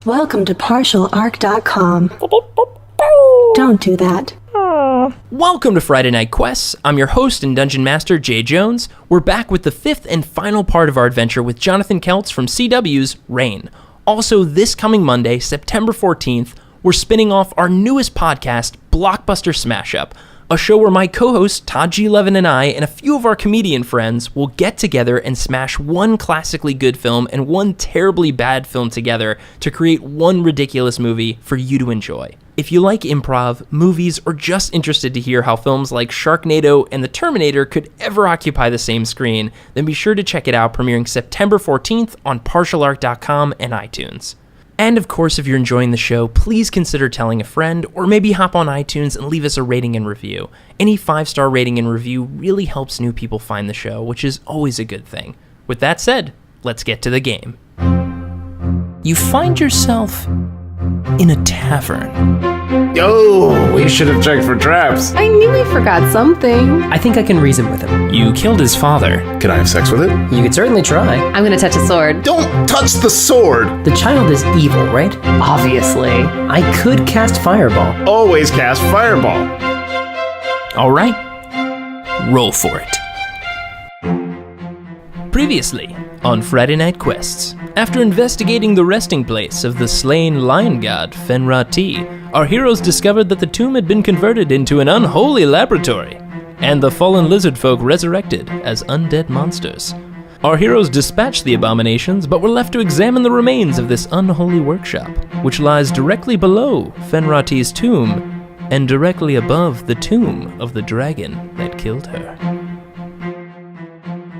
Welcome to partialarc.com. Don't do that. Welcome to Friday Night Quests. I'm your host and Dungeon Master, Jay Jones. We're back with the fifth and final part of our adventure with Jonathan Keltz from CW's Reign. Also, this coming Monday, September 14th, we're spinning off our newest podcast, Blockbuster Smash Up, a show where my co-host Todd G. Levin and I and a few of our comedian friends will get together and smash one classically good film and one terribly bad film together to create one ridiculous movie for you to enjoy. If you like improv, movies, or just interested to hear how films like Sharknado and The Terminator could ever occupy the same screen, then be sure to check it out, premiering September 14th on partialarc.com and iTunes. And of course, if you're enjoying the show, please consider telling a friend, or maybe hop on iTunes and leave us a rating and review. Any 5-star rating and review really helps new people find the show, which is always a good thing. With that said, let's get to the game. You find yourself in a tavern. Oh, we should have checked for traps. I knew he forgot something. I think I can reason with him. You killed his father. Can I have sex with it? You could certainly try. I'm gonna touch a sword. Don't touch the sword! The child is evil, right? Obviously. I could cast Fireball. Always cast Fireball. All right, roll for it. Previously on Friday Night Quests, after investigating the resting place of the slain lion god Fen-Ra-Ti, our heroes discovered that the tomb had been converted into an unholy laboratory, and the fallen lizard folk resurrected as undead monsters. Our heroes dispatched the abominations, but were left to examine the remains of this unholy workshop, which lies directly below Fen-Ra-Ti's tomb, and directly above the tomb of the dragon that killed her.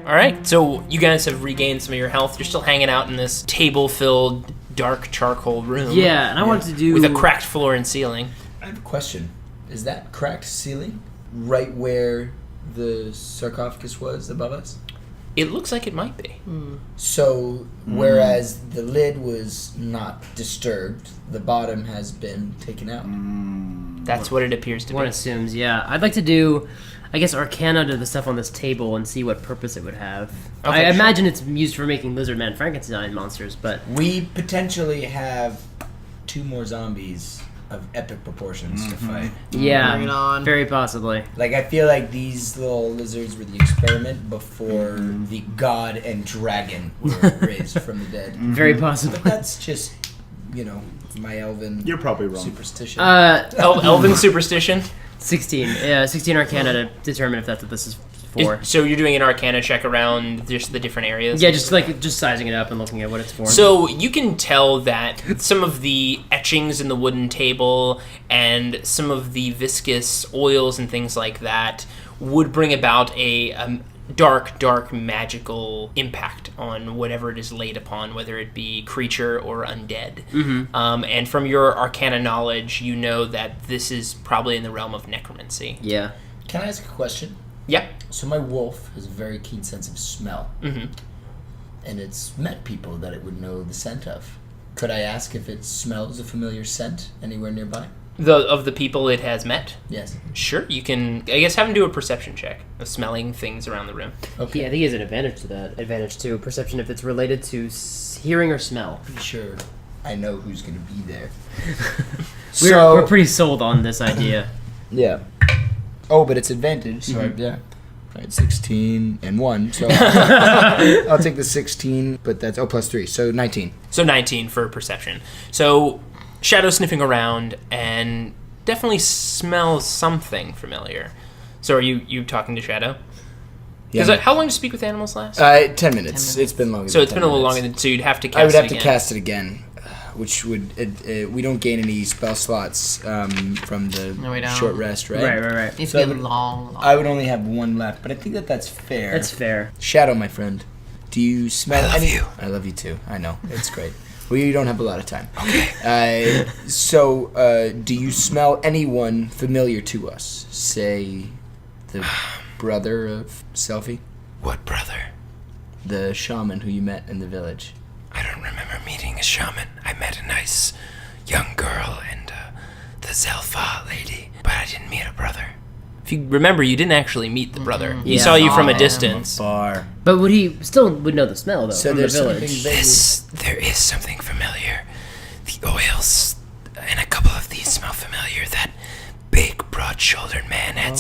All right, so you guys have regained some of your health. You're still hanging out in this table-filled, dark charcoal room. Yeah, and I wanted to do... with a cracked floor and ceiling. I have a question. Is that cracked ceiling right where the sarcophagus was above us? It looks like it might be. So, whereas the lid was not disturbed, the bottom has been taken out. That's what it appears to One be. assumes, yeah. I'd like to do, I guess, Arcana to the stuff on this table and see what purpose it would have. Okay, I sure. imagine it's used for making Lizard Man Frankenstein monsters, but... We potentially have 2 more zombies of epic proportions to fight. Yeah, Bring it on. very possibly. Like, I feel like these little lizards were the experiment before the god and dragon were raised from the dead. Very possible. But that's just, my elven You're probably wrong. superstition. Elven superstition. 16. Yeah, 16 Arcana to determine if that's what this is for. So you're doing an Arcana check around just the different areas? Yeah, just sizing it up and looking at what it's for. So you can tell that some of the etchings in the wooden table and some of the viscous oils and things like that would bring about a dark magical impact on whatever it is laid upon, whether it be creature or undead. And from your Arcana knowledge, you know that this is probably in the realm of necromancy. Yeah. Can I ask a question? Yep. So my wolf has a very keen sense of smell. Mm-hmm. And it's met people that it would know the scent of. Could I ask if it smells a familiar scent anywhere nearby? Of the people it has met? Yes. Sure, you can, I guess, have him do a perception check of smelling things around the room. Okay. Yeah, I think he has an advantage to that. Advantage to perception if it's related to hearing or smell. Pretty sure I know who's going to be there. We're pretty sold on this idea. Yeah. Oh, but it's advantage, so yeah. Right, 16 and 1, so I'll take the 16, but that's, plus 3, so 19. So 19 for perception. So Shadow sniffing around and definitely smells something familiar. So are you talking to Shadow? Yeah. How long do you speak with animals last? 10 minutes. It's been longer So than it's 10 been a little minutes. longer than, so you'd have to cast it I would have again. to cast it again, which would, we don't gain any spell slots from the No, we don't. short rest, right? Right. Needs So to be long. I would only have 1 left, but I think that's fair. That's fair. Shadow, my friend, do you smell I love you. I love you too. I know. It's great. We don't have a lot of time. Okay. Do you smell anyone familiar to us? Say, the brother of Selfie? What brother? The shaman who you met in the village. I don't remember meeting a shaman. I met a nice young girl and the Zel-fa lady, but I didn't meet a brother. If you remember, you didn't actually meet the brother. He Yeah. saw you from a Saw him. distance. Bar. But he still would know the smell, though, So from the there's village. something vaguely... Yes, there is something familiar. The broad-shouldered man had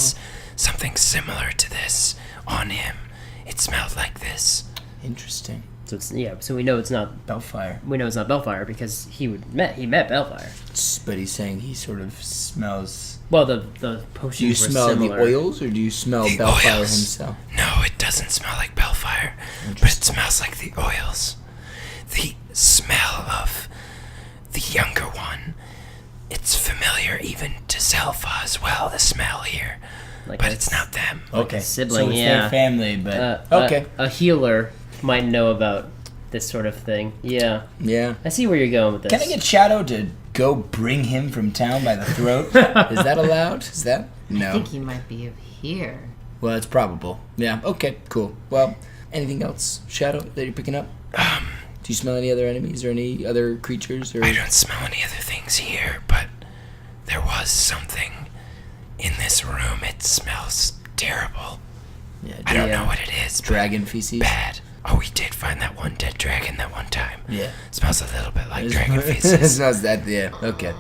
something similar to this on him. It smelled like this. Interesting. So so we know it's not Bellfire. We know it's not Bellfire because he met Bellfire. But he's saying he sort of smells. Well, the potions Do you were smell similar. the oils, or do you smell The Bellfire oils. himself? No, it doesn't smell like Bellfire, but it smells like the oils. The smell of the younger one. It's familiar even to Zel-fa as well, the smell here. Like But it's not them. Okay, sibling, so it's yeah. their family, but Okay. A healer might know about this sort of thing. Yeah. Yeah. I see where you're going with this. Can I get Shadow to go bring him from town by the throat? Is that allowed? Is that no? I think he might be of here. Well, it's probable. Yeah. Okay. Cool. Well, anything else, Shadow, that you're picking up? Do you smell any other enemies or any other creatures? Or I don't smell any other things here, but there was something in this room. It smells terrible. yeah, I don't know what it is. but dragon feces. Bad. Oh, we did find that one dead dragon that one time. Yeah. Smells a little bit like It dragon it feces. smells that. Yeah. Okay.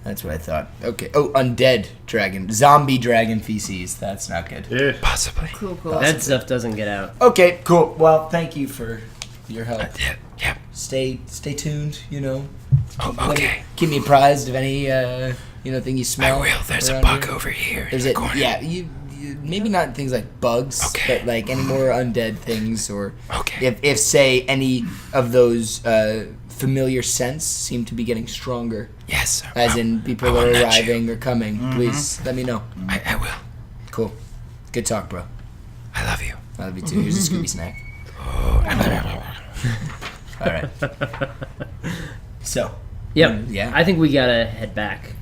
That's what I thought. Okay. Oh, undead dragon, zombie dragon feces. That's not good. Possibly. Cool. That stuff doesn't get out. Okay. Cool. Well, thank you for your help. Yeah. Stay tuned. You know. Oh, okay. Keep me apprised of any thing you I smell. will. There's a around bug here. over here There's in the a corner. yeah. You maybe not things like bugs, Okay. but like any more undead things, or Okay. if say any of those familiar scents seem to be getting stronger, Yes. as in people I will are nudge arriving or coming, please let me know. I will. Cool. Good talk, bro. I love you. I love you too. Here's a Scooby snack. All right. So. Yep. Yeah. I think we gotta head back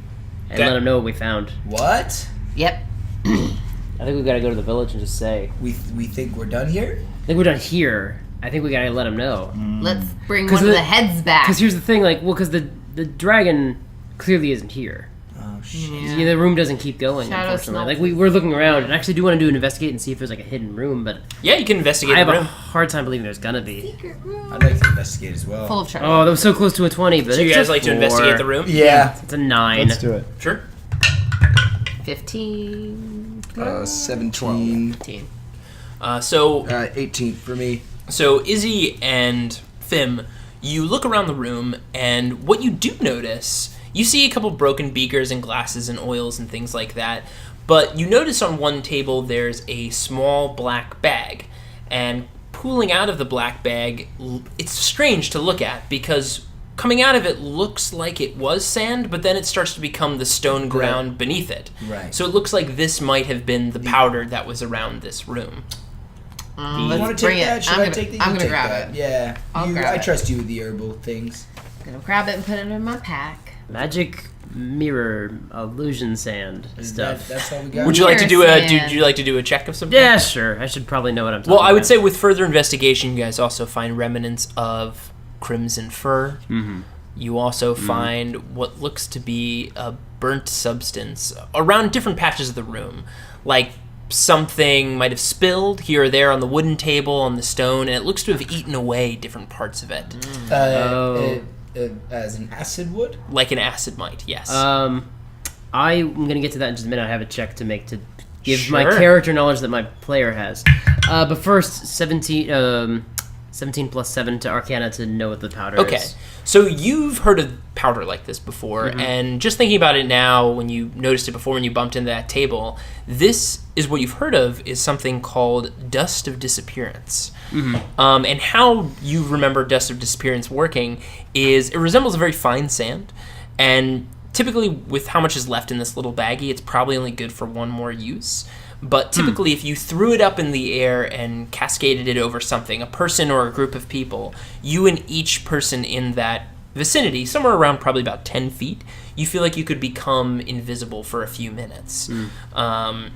and Okay. let them know what we found. What? Yep. I think we gotta go to the village and just say, We think we're done here? I think we're done here. I think we gotta let them know. Let's bring 'Cause one of the- the heads back. Because here's the thing, because the dragon clearly isn't here. Oh shit. Yeah, the room doesn't keep going, Shadow unfortunately. smells. We're looking around, and I actually do want to do an investigate and see if there's like a hidden room, but Yeah, you can investigate I have the a room. hard time believing there's gonna be. I'd like to investigate as well. Full of trouble. Oh, that was so close to a 20, but So you it's guys a like to 4. investigate the room? Yeah. It's a 9. Let's do it. Sure. 15. 17. 15. So 18 for me. So Izzy and Fim, you look around the room, and what you do notice, you see a couple broken beakers and glasses and oils and things like that, but you notice on one table there's a small black bag, and pooling out of the black bag, it's strange to look at, because coming out of it looks like it was sand, but then it starts to become the stone ground beneath it. Right. So it looks like this might have been the powder that was around this room. You want to bring take it. that? Should I'm I gonna- take that? I'm You gonna take grab that. it. Yeah. I'll grab I it. trust you with the herbal things. Gonna grab it and put it in my pack. Magic mirror illusion sand stuff. That's all we got. Would you like to do Mirror a sand. do you like to do a check of some kind? Yeah, sure. I should probably know what I'm talking Well, about. I would say with further investigation, you guys also find remnants of crimson fur. Mm-hmm. You also find what looks to be a burnt substance around different patches of the room. Like something might have spilled here or there on the wooden table, on the stone, and it looks to have eaten away different parts of it. As an acid would? Like an acid might, yes. I'm gonna get to that in just a minute. I have a check to make to give my Sure. character knowledge that my player has. But first, 17 plus 7 to Arcana to know what the powder Okay, is. so you've heard of powder like this before, Mm-hmm. and just thinking about it now, when you noticed it before, when you bumped into that table, this is what you've heard of is something called dust of disappearance. Mm-hmm. And how you remember dust of disappearance working is it resembles a very fine sand, and typically with how much is left in this little baggie, it's probably only good for one more use. But typically, if you threw it up in the air and cascaded it over something, a person or a group of people, you and each person in that vicinity, somewhere around probably about 10 feet, you feel like you could become invisible for a few minutes. And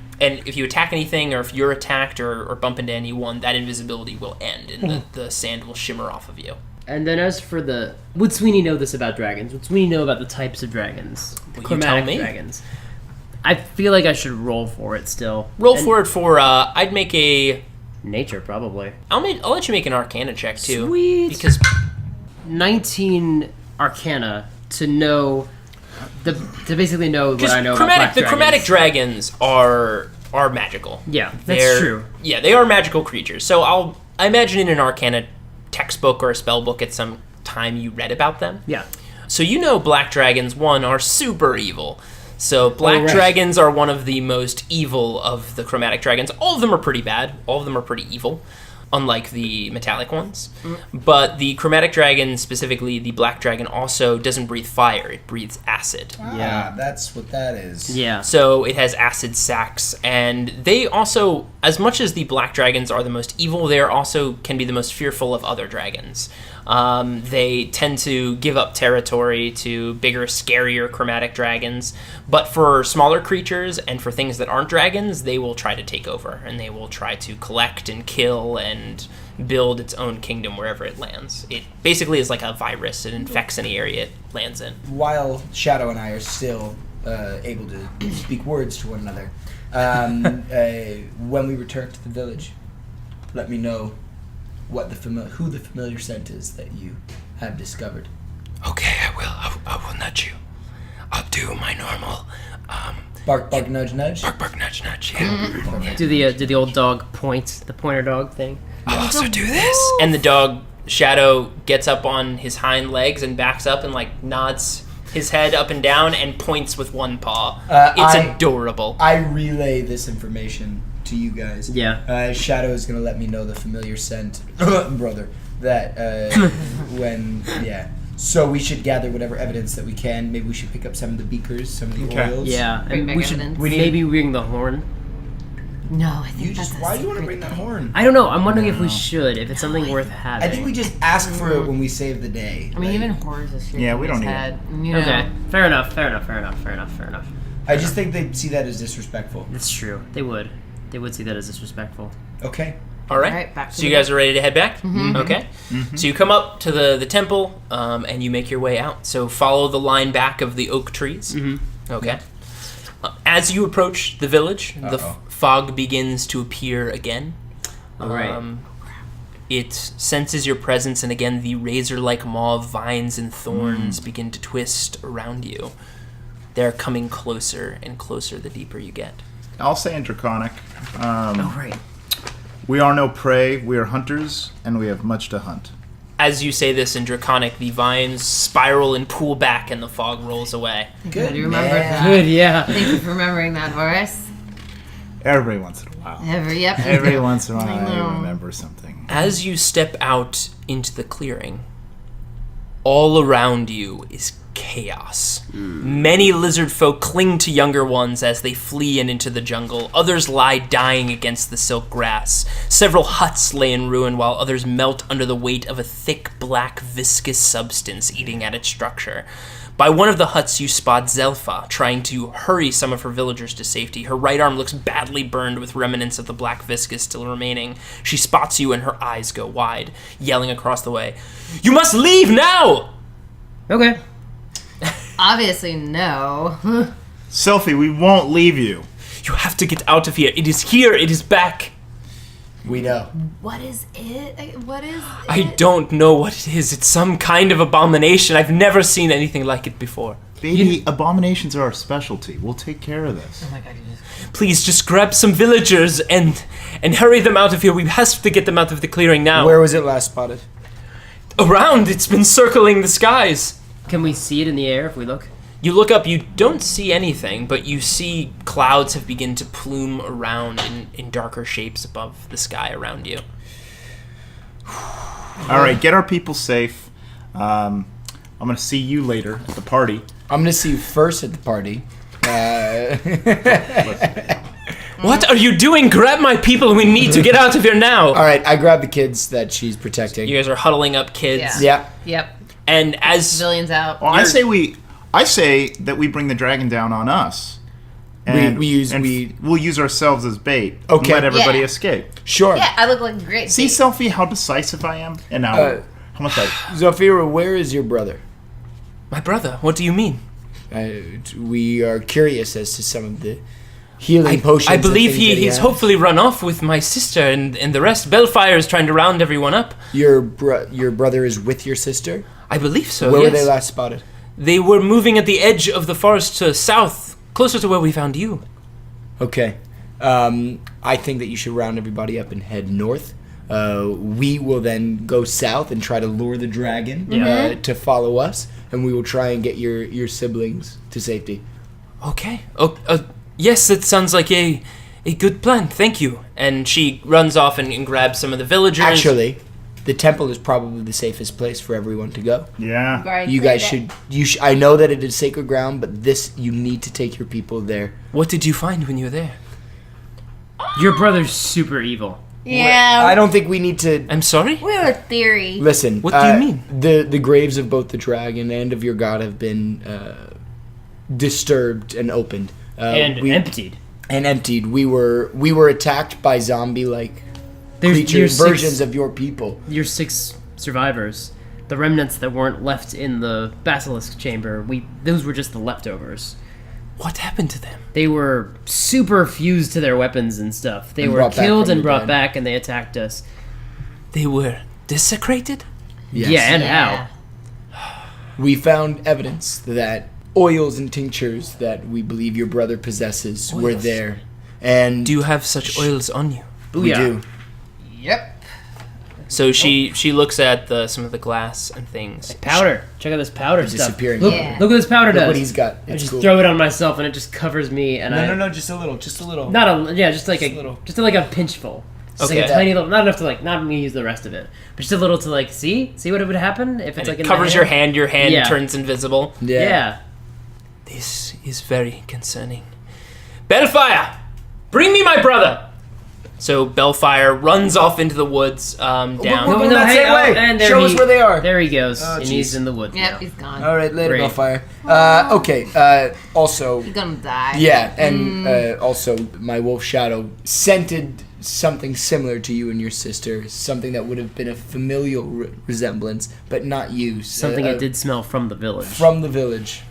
if you attack anything, or if you're attacked or bump into anyone, that invisibility will end, and the sand will shimmer off of you. And then as for would Sweeney know this about dragons? Would Sweeney know about the types of dragons? The Well, you tell chromatic me. dragons. I feel like I should roll for it still. Roll And for it for, I'd make a... nature, probably. I'll let you make an Arcana check, too. Sweet. Because 19 Arcana to know To basically know what I know about chromatic, black the dragons. chromatic dragons are magical. Yeah, that's They're- true. Yeah, they are magical creatures. So I imagine in an Arcana textbook or a spell book at some time you read about them. Yeah. So you know black dragons, one, are super evil. So black right. dragons are one of the most evil of the chromatic dragons. All of them are pretty bad. All of them are pretty evil, unlike the metallic ones. But the chromatic dragon, specifically the black dragon, also doesn't breathe fire. It breathes acid. Yeah. That's what that is. Yeah. So it has acid sacs, and they also, as much as the black dragons are the most evil, they are also can be the most fearful of other dragons. They tend to give up territory to bigger, scarier chromatic dragons, but for smaller creatures and for things that aren't dragons, they will try to take over, and they will try to collect and kill and build its own kingdom wherever it lands. It basically is like a virus. It infects any area it lands in. While Shadow and I are still able to speak words to one another, when we return to the village, let me know what who the familiar scent is that you have discovered. Okay, I will. I will nudge you. I'll do my normal Bark, bark, nudge, nudge. bark, bark, nudge, nudge. Yeah. Do the old dog point, the pointer dog thing? I'll also do this. And the dog, Shadow, gets up on his hind legs and backs up and like nods his head up and down and points with one paw. It's adorable. I relay this information to you guys. Yeah. Shadow is gonna let me know the familiar scent, brother. That yeah. So we should gather whatever evidence that we can. Maybe we should pick up some of the beakers, some of the oils. Yeah, Bring and back we should evidence. maybe ring the horn. No, I think You that's just a why do you want to secret bring that thing. horn? I don't know. I'm wondering if we should, if it's something worth having. I think we just ask for it when we save the day. I mean, even horns is Yeah, we don't need had, you know. Okay, fair enough. I just think they see that as disrespectful. That's true. They would see that as disrespectful. Okay. All right. All right, back to So the you guys are ready to head back? Okay. So you come up to the temple and you make your way out. So follow the line back of the oak trees. Okay. As you approach the village, the fog begins to appear again. All right. It senses your presence, and again the razor-like maw of vines and thorns begin to twist around you. They're coming closer and closer the deeper you get. I'll say in Draconic. Oh, right. We are no prey, we are hunters, and we have much to hunt. As you say this in Draconic, the vines spiral and pull back, and the fog rolls away. Good, you remembered that. Good, yeah. Thank you for remembering that, Horace. Every once in a while. Yep. Every once in a while I know. I remember something. As you step out into the clearing, all around you is chaos. Many lizard folk cling to younger ones as they flee and into the jungle. Others lie dying against the silk grass. Several huts lay in ruin while others melt under the weight of a thick, black, viscous substance eating at its structure. By one of the huts you spot Zel-fa, trying to hurry some of her villagers to safety. Her right arm looks badly burned with remnants of the black viscous still remaining. She spots you and her eyes go wide, yelling across the way, "You must leave now!" Okay. Obviously, no. Sophie, we won't leave you. "You have to get out of here. It is here. It is back." We know. What is it? What is I it? don't know what it is. It's some kind of abomination. I've never seen anything like it before. Baby, abominations are our specialty. We'll take care of this. Oh my god, you just... Please just grab some villagers and hurry them out of here. We have to get them out of the clearing now. Where was it last spotted? Around. It's been circling the skies. Can we see it in the air if we look? You look up, you don't see anything, but you see clouds have begun to plume around in darker shapes above the sky around you. All right, get our people safe. I'm going to see you later at the party. I'm gonna see you first at the party. What are you doing? Grab my people. We need to get out of here now. All right, I grab the kids that she's protecting. You guys are huddling up kids. Yeah. Yep. And as Civilians out. Well, I say that we bring the dragon down on us. And we'll use ourselves as bait. Okay. And let everybody Yeah. escape. Sure. Yeah, I look like a great. See, Sophie, how decisive I am? And now, how much I... Zafira, where is your brother? my brother, what do you mean? We are curious as to some of the healing potions. I believe and things that he's has. hopefully run off with my sister and the rest. Bellfire is trying to round everyone up. Your brother is with your sister? I believe so, Where yes. were they last spotted? They were moving at the edge of the forest to south, closer to where we found you. Okay. I think that you should round everybody up and head north. We will then go south and try to lure the dragon to follow us, and we will try and get your siblings to safety. Okay. Yes, it sounds like a good plan. Thank you. And she runs off and grabs some of the villagers. Actually, the temple is probably the safest place for everyone to go. Yeah. Right, You guys should. I know that it is sacred ground, but you need to take your people there. What did you find when you were there? Your brother's super evil. Yeah. I don't think we need to. I'm sorry? We have a theory. Listen. What do you mean? The graves of both the dragon and of your god have been disturbed and opened. Emptied. And emptied. We were attacked by zombie-like creatures, versions of your people. Your 6 survivors, the remnants that weren't left in the basilisk chamber, those were just the leftovers. What happened to them? They were super fused to their weapons and stuff. They And were brought back killed from and the brought dead. back, and they attacked us. They were desecrated? Yes. Yeah, and Yeah. how? We found evidence that oils and tinctures that we believe your brother possesses were Oils. there. And Do you have such oils on you? we Booyah. do. Yep. So she looks at some of the glass and things. Powder. Check out this powder stuff. Disappearing. Look, Yeah. look what this powder Look does. what he's got. I It's just cool. throw it on myself, and it just covers me. And No, just a little. Just a little. just like Just a a little. just like a pinchful. Just like Okay. a tiny little, not enough to like, not me use the rest of it, but just a little to like see what would happen if it's And like it in covers the your hand Yeah. turns invisible. Yeah. This is very concerning. Bellfire! Bring me my brother! So Bellfire runs off into the woods down. We're going that same way. and there Show he- us where they are. There he goes, Oh, and jeez. he's in the woods. Yep, now. he's gone. All right, later, Great. Bellfire. Okay. Also, He's gonna die. yeah, and also, my wolf shadow scented something similar to you and your sister, something that would have been a familial resemblance, but not you. Something it did smell from the village. from the village.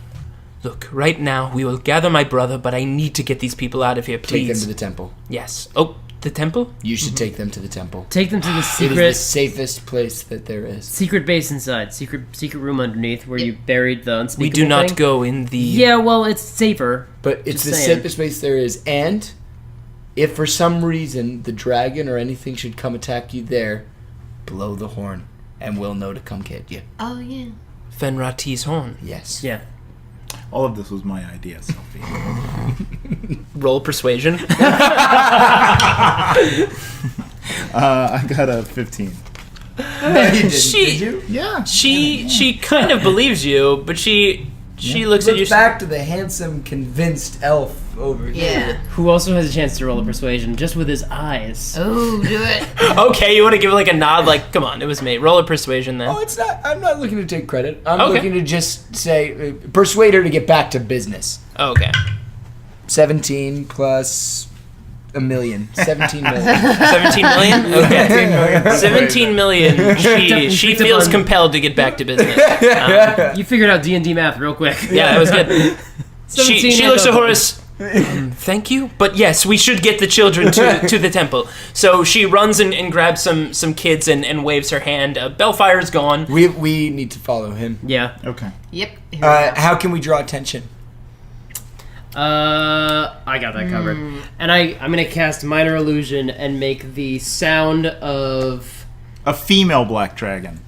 Look, right now we will gather my brother, but I need to get these people out of here, Take them please. to the temple. Yes. Oh, the temple? You should take them to the temple. Take them to the It is the secret safest place that there is. secret base inside, secret room underneath where you buried the unspeakable We do not thing. go in the... Yeah, well, it's safer. But it's Just the saying. safest place there is. And if for some reason the dragon or anything should come attack you there, blow the horn, and we'll know to come get you. Oh yeah. Fen-Ra-Ti's horn. Yes. Yeah. All of this was my idea, Sophie. Roll persuasion. I got a 15. She Yeah. she kind of believes you, but she looks at you. Look back to the handsome, convinced elf over Yeah. here. Who also has a chance to roll a persuasion just with his eyes. Oh, do it. Okay, you want to give it like a nod, like, come on, it was me. Roll a persuasion then. Oh, it's not. I'm not looking to take credit. I'm Okay. looking to just say, persuade her to get back to business. Oh, okay. 17 plus a million. 17 million. 17 million? Okay. 17 million. She picked up feels on- compelled to get back to business. You figured out D&D math real quick. Yeah, that was good. 17 She and looks at up. Horace. Thank you, but yes, we should get the children to the temple. So she runs and grabs some kids and waves her hand. Bellfire's gone. We need to follow him. Yeah. Okay. Yep. Here we go. How can we draw attention? I got that covered. And I'm gonna cast Minor Illusion and make the sound of... A female black dragon.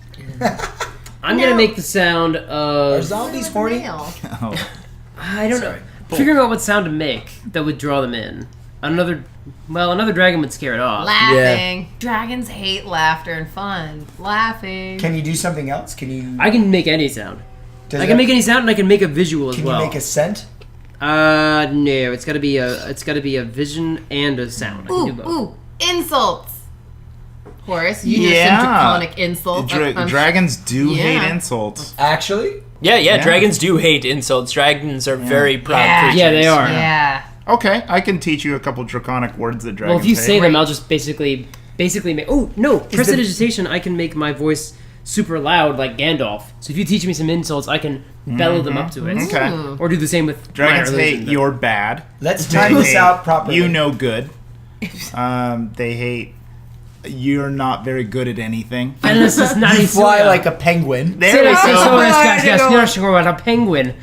I'm gonna make the sound Are of... zombies horny? Male. Oh. I don't know. Figuring out what sound to make that would draw them in. Another dragon would scare it off. Laughing. Dragons hate laughter and fun. Laughing. Can you do something else? Can you? I can make any sound. Does I it- can make any sound, and I can make a visual as Can well. you make a scent? No. It's gotta be a vision and a sound. I can do both. Ooh, insults. Horace, you Yeah. just some draconic insults. Dragons do Yeah. hate insults. Actually, Yeah, dragons do hate insults. Dragons are very proud Yeah. creatures. Yeah, they are. Yeah. Okay, I can teach you a couple draconic words that dragons Well, if you hate. say them, I'll just basically make. Oh no! Prestidigitation. I can make my voice super loud like Gandalf. So if you teach me some insults, I can bellow them up to it. Okay. Or do the same with Dragons minor hate illusion. you're bad. let's They time this hate out properly. You know good. They hate you're not very good at anything. And this is not You fly like a penguin. There we go. a penguin.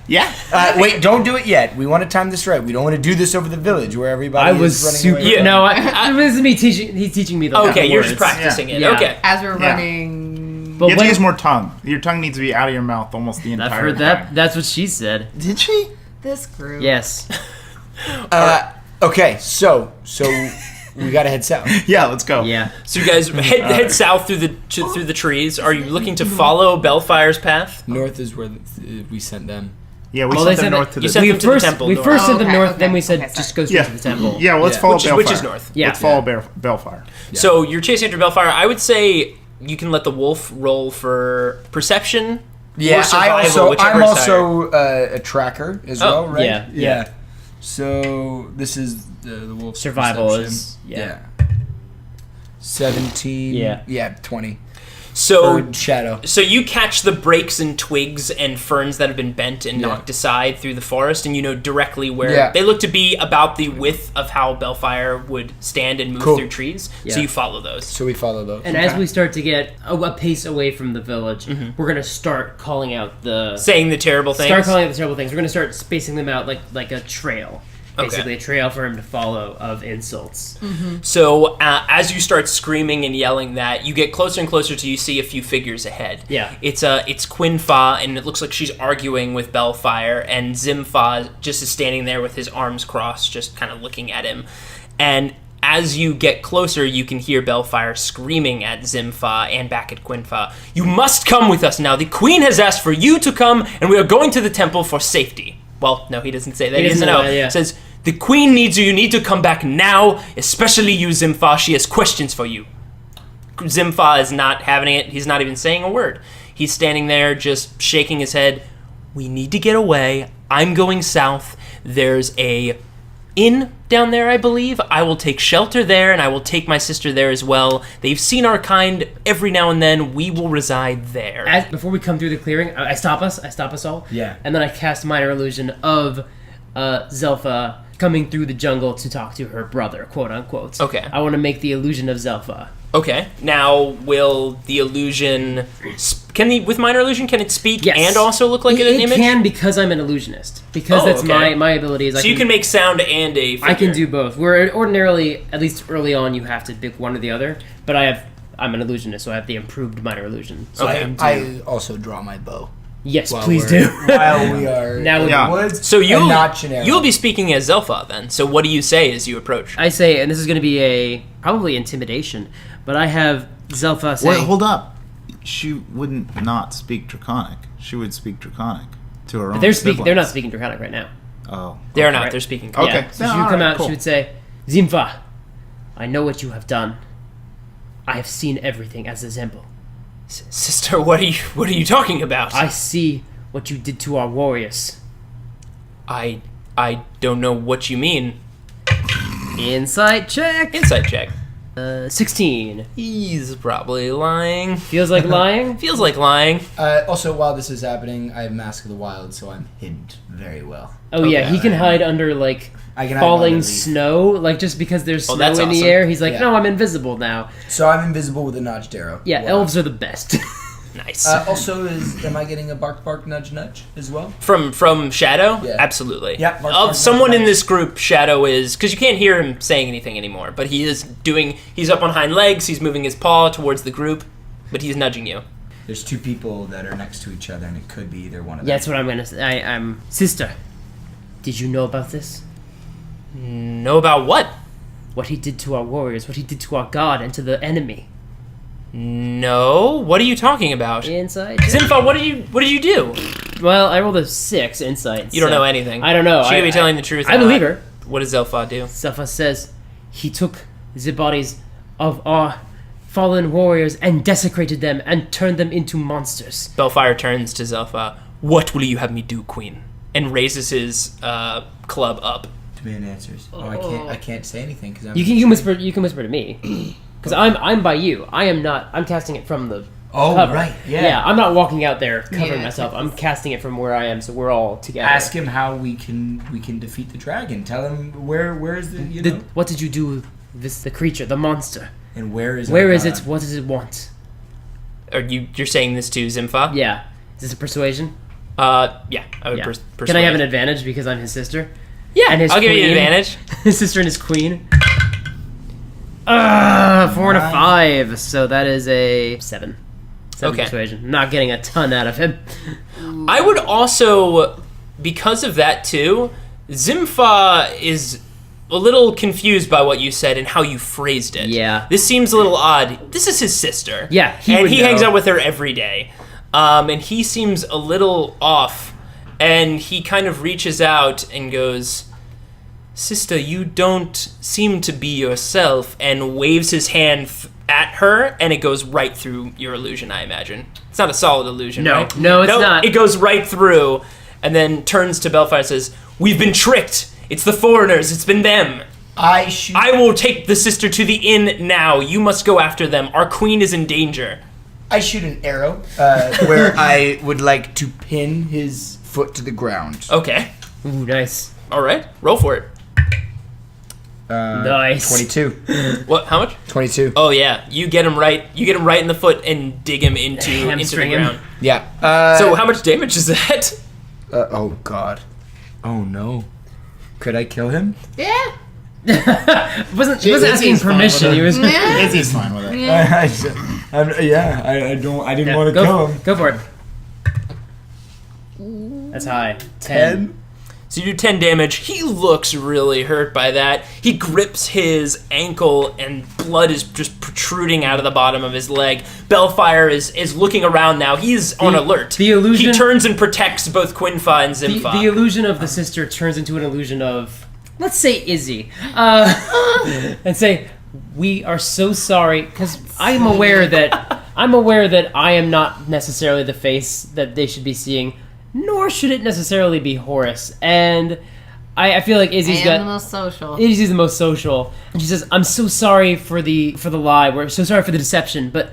Yeah. Wait, don't do it yet. We want to time this right. We don't want to do this over the village where everybody I was is running super. away. Yeah. No, this is me teaching. He's teaching me the. Okay, you're words. just practicing it. Yeah. Okay. As we're Yeah. running. But You have to when- use more tongue. Your tongue needs to be out of your mouth almost the entire I've heard time. that. That's what she said. Did she? This group. Yes. Okay, so we gotta head south. Yeah, let's go. Yeah. So you guys head south through the trees. Are you looking to follow Bellfire's path? North is where we sent them. Yeah, we Well, sent they them said north to you the... sent We them to the first temple. we north. first sent them Okay, north, okay, then we said okay, just sorry. go straight to the temple. Yeah, let's Yeah. follow which Bellfire. is north. Yeah. Let's follow Bellfire. So you're chasing after Bellfire. I would say you can let the wolf roll for perception. Yeah, or survival, whichever I'm is also a tracker as Oh, well, right? yeah. So this is the wolf Survival perception. is- yeah. 17. Yeah. 20. So For shadow. So you catch the breaks and twigs and ferns that have been bent and knocked aside through the forest, and you know directly where they look to be about the width of how Bellfire would stand and move through trees. So Yeah. you follow those. So we follow those. And as we start to get a pace away from the village, we're gonna start calling out the. Saying the terrible things. Start calling out the terrible things. We're gonna start spacing them out like a trail. Okay. Basically, a trail for him to follow of insults. So as you start screaming and yelling that, you get closer and closer till you see a few figures ahead. Yeah. It's Quinn-Fa, and it looks like she's arguing with Bellfire, and Zim-Fa just is standing there with his arms crossed, just kind of looking at him. And as you get closer, you can hear Bellfire screaming at Zim-Fa and back at Quinn-Fa. "You must come with us now. The Queen has asked for you to come, and we are going to the temple for safety." Well, no, he doesn't say that. He doesn't know. Yeah. Says, "The Queen needs you. You need to come back now, especially you, Zim-Fa. She has questions for you." Zim-Fa is not having it. He's not even saying a word. He's standing there just shaking his head. "We need to get away. I'm going south. There's a inn down there, I believe. I will take shelter there, and I will take my sister there as well. They've seen our kind every now and then. We will reside there." Before we come through the clearing, I stop us all. Yeah. And then I cast minor illusion of Zel-fa coming through the jungle to talk to her brother, quote unquote. Okay. I want to make the illusion of Zel-fa. Okay. Now, will the illusion... with minor illusion, can it speak Yes. and also look like an It image? can because I'm an illusionist. Because Oh, that's okay. my ability. Is So you can make sound and a figure. I can do both. Where ordinarily, at least early on, you have to pick one or the other. But I'm an illusionist, so I have the improved minor illusion. So Okay. I can do. I also draw my bow. Yes, while please we're- do. While we are Now in we- the woods. So and not generic. you'll be speaking as Zel-fa then. So what do you say as you approach? I say, and this is going to be probably intimidation, but I have Zel-fa saying. Wait, hold up. She wouldn't not speak Draconic. She would speak Draconic to her own They're siblings. not speaking Draconic right now. Oh. They're not. right. They're speaking. Okay. Yeah. So No, she would come alright, out. cool. She would say, "Zim-fa, I know what you have done. I have seen everything as a Zemble. Sister, what are you talking about? I see what you did to our warriors." I don't know what you mean. Insight check. Insight check. 16. He's probably lying. Feels like lying. Feels like lying. Also, while this is happening, I have Mask of the Wild, so I'm hidden very well. Oh yeah, he can hide under like I can hide falling behind a leaf. snow, like just because there's snow that's in the awesome. air. He's like, Yeah. no, I'm invisible now. So I'm invisible with a notched arrow. Yeah, Wow. elves are the best. Nice. Also, am I getting a bark bark nudge nudge as well? From Shadow? Yeah. Absolutely. Yeah, bark, Of bark, someone bark, in bark. this group, Shadow is... Because you can't hear him saying anything anymore, but he is doing... He's up on hind legs, he's moving his paw towards the group, but he's nudging you. There's two people that are next to each other, and it could be either one of them. That's what I'm gonna say. I'm sister. Did you know about this? Know about what? What he did to our warriors, what he did to our god and to the enemy. No. What are you talking about? Insight. Zinfa, what did you do? Well, I rolled a 6 insight. You don't so know anything. I don't know. She could be telling the truth. I believe her. What does Zel-fa do? Zel-fa says he took the bodies of our fallen warriors and desecrated them and turned them into monsters. Bellfire turns to Zel-fa. "What will you have me do, Queen?" And raises his club up. Demand answers. Oh, I can't say anything because I'm. You can whisper. You can whisper to me, because I'm by you. I am not. I'm casting it from the. Oh, cover. right, yeah. Yeah, I'm not walking out there covering Yeah, myself. I'm casting it from where I am, so we're all together. Ask him how we can defeat the dragon. Tell him where is the you know. What did you do with the creature, the monster? And where is it? What does it want? You're saying this to Zel-fa? Yeah. Is this a persuasion? Yeah, I would persuade. Can I have an advantage because I'm his sister? Yeah, and his I'll queen, give you an advantage. His sister and his queen. 4 and a 5, so that is a 7. 7 persuasion. I'm not getting a ton out of him. I would also, because of that too, Zel-fa is a little confused by what you said and how you phrased it. Yeah. This seems a little odd. This is his sister. Yeah, he hangs out with her every day. And he seems a little off. And he kind of reaches out and goes, "Sister, you don't seem to be yourself," and waves his hand at her, and it goes right through your illusion, I imagine. It's not a solid illusion, right? No, it's not. It goes right through, and then turns to Balefrost and says, "We've been tricked. It's the foreigners. It's been them. I will take the sister to the inn now. You must go after them. Our queen is in danger." I shoot an arrow where I would like to pin his foot to the ground. Okay. Ooh, nice. All right. Roll for it. Nice. 22. What? How much? 22. Oh yeah, you get him right. You get him right in the foot and dig him into the ground. Yeah. So how much damage is that? Oh God. Oh no. Could I kill him? Yeah. He wasn't asking permission. He was. Izzy's fine with it. I didn't want to kill him. Go for it. That's high. 10. So you do 10 damage. He looks really hurt by that. He grips his ankle and blood is just protruding out of the bottom of his leg. Bellfire is looking around now. He's on alert. The illusion. He turns and protects both Quinfa and Zel-fa. The illusion of the sister turns into an illusion of, let's say, Izzy. And say, "We are so sorry," because I'm aware that I am not necessarily the face that they should be seeing. Nor should it necessarily be Horace. And I feel like Izzy's the most social. Izzy's the most social. And she says, "I'm so sorry for the lie. We're so sorry for the deception. But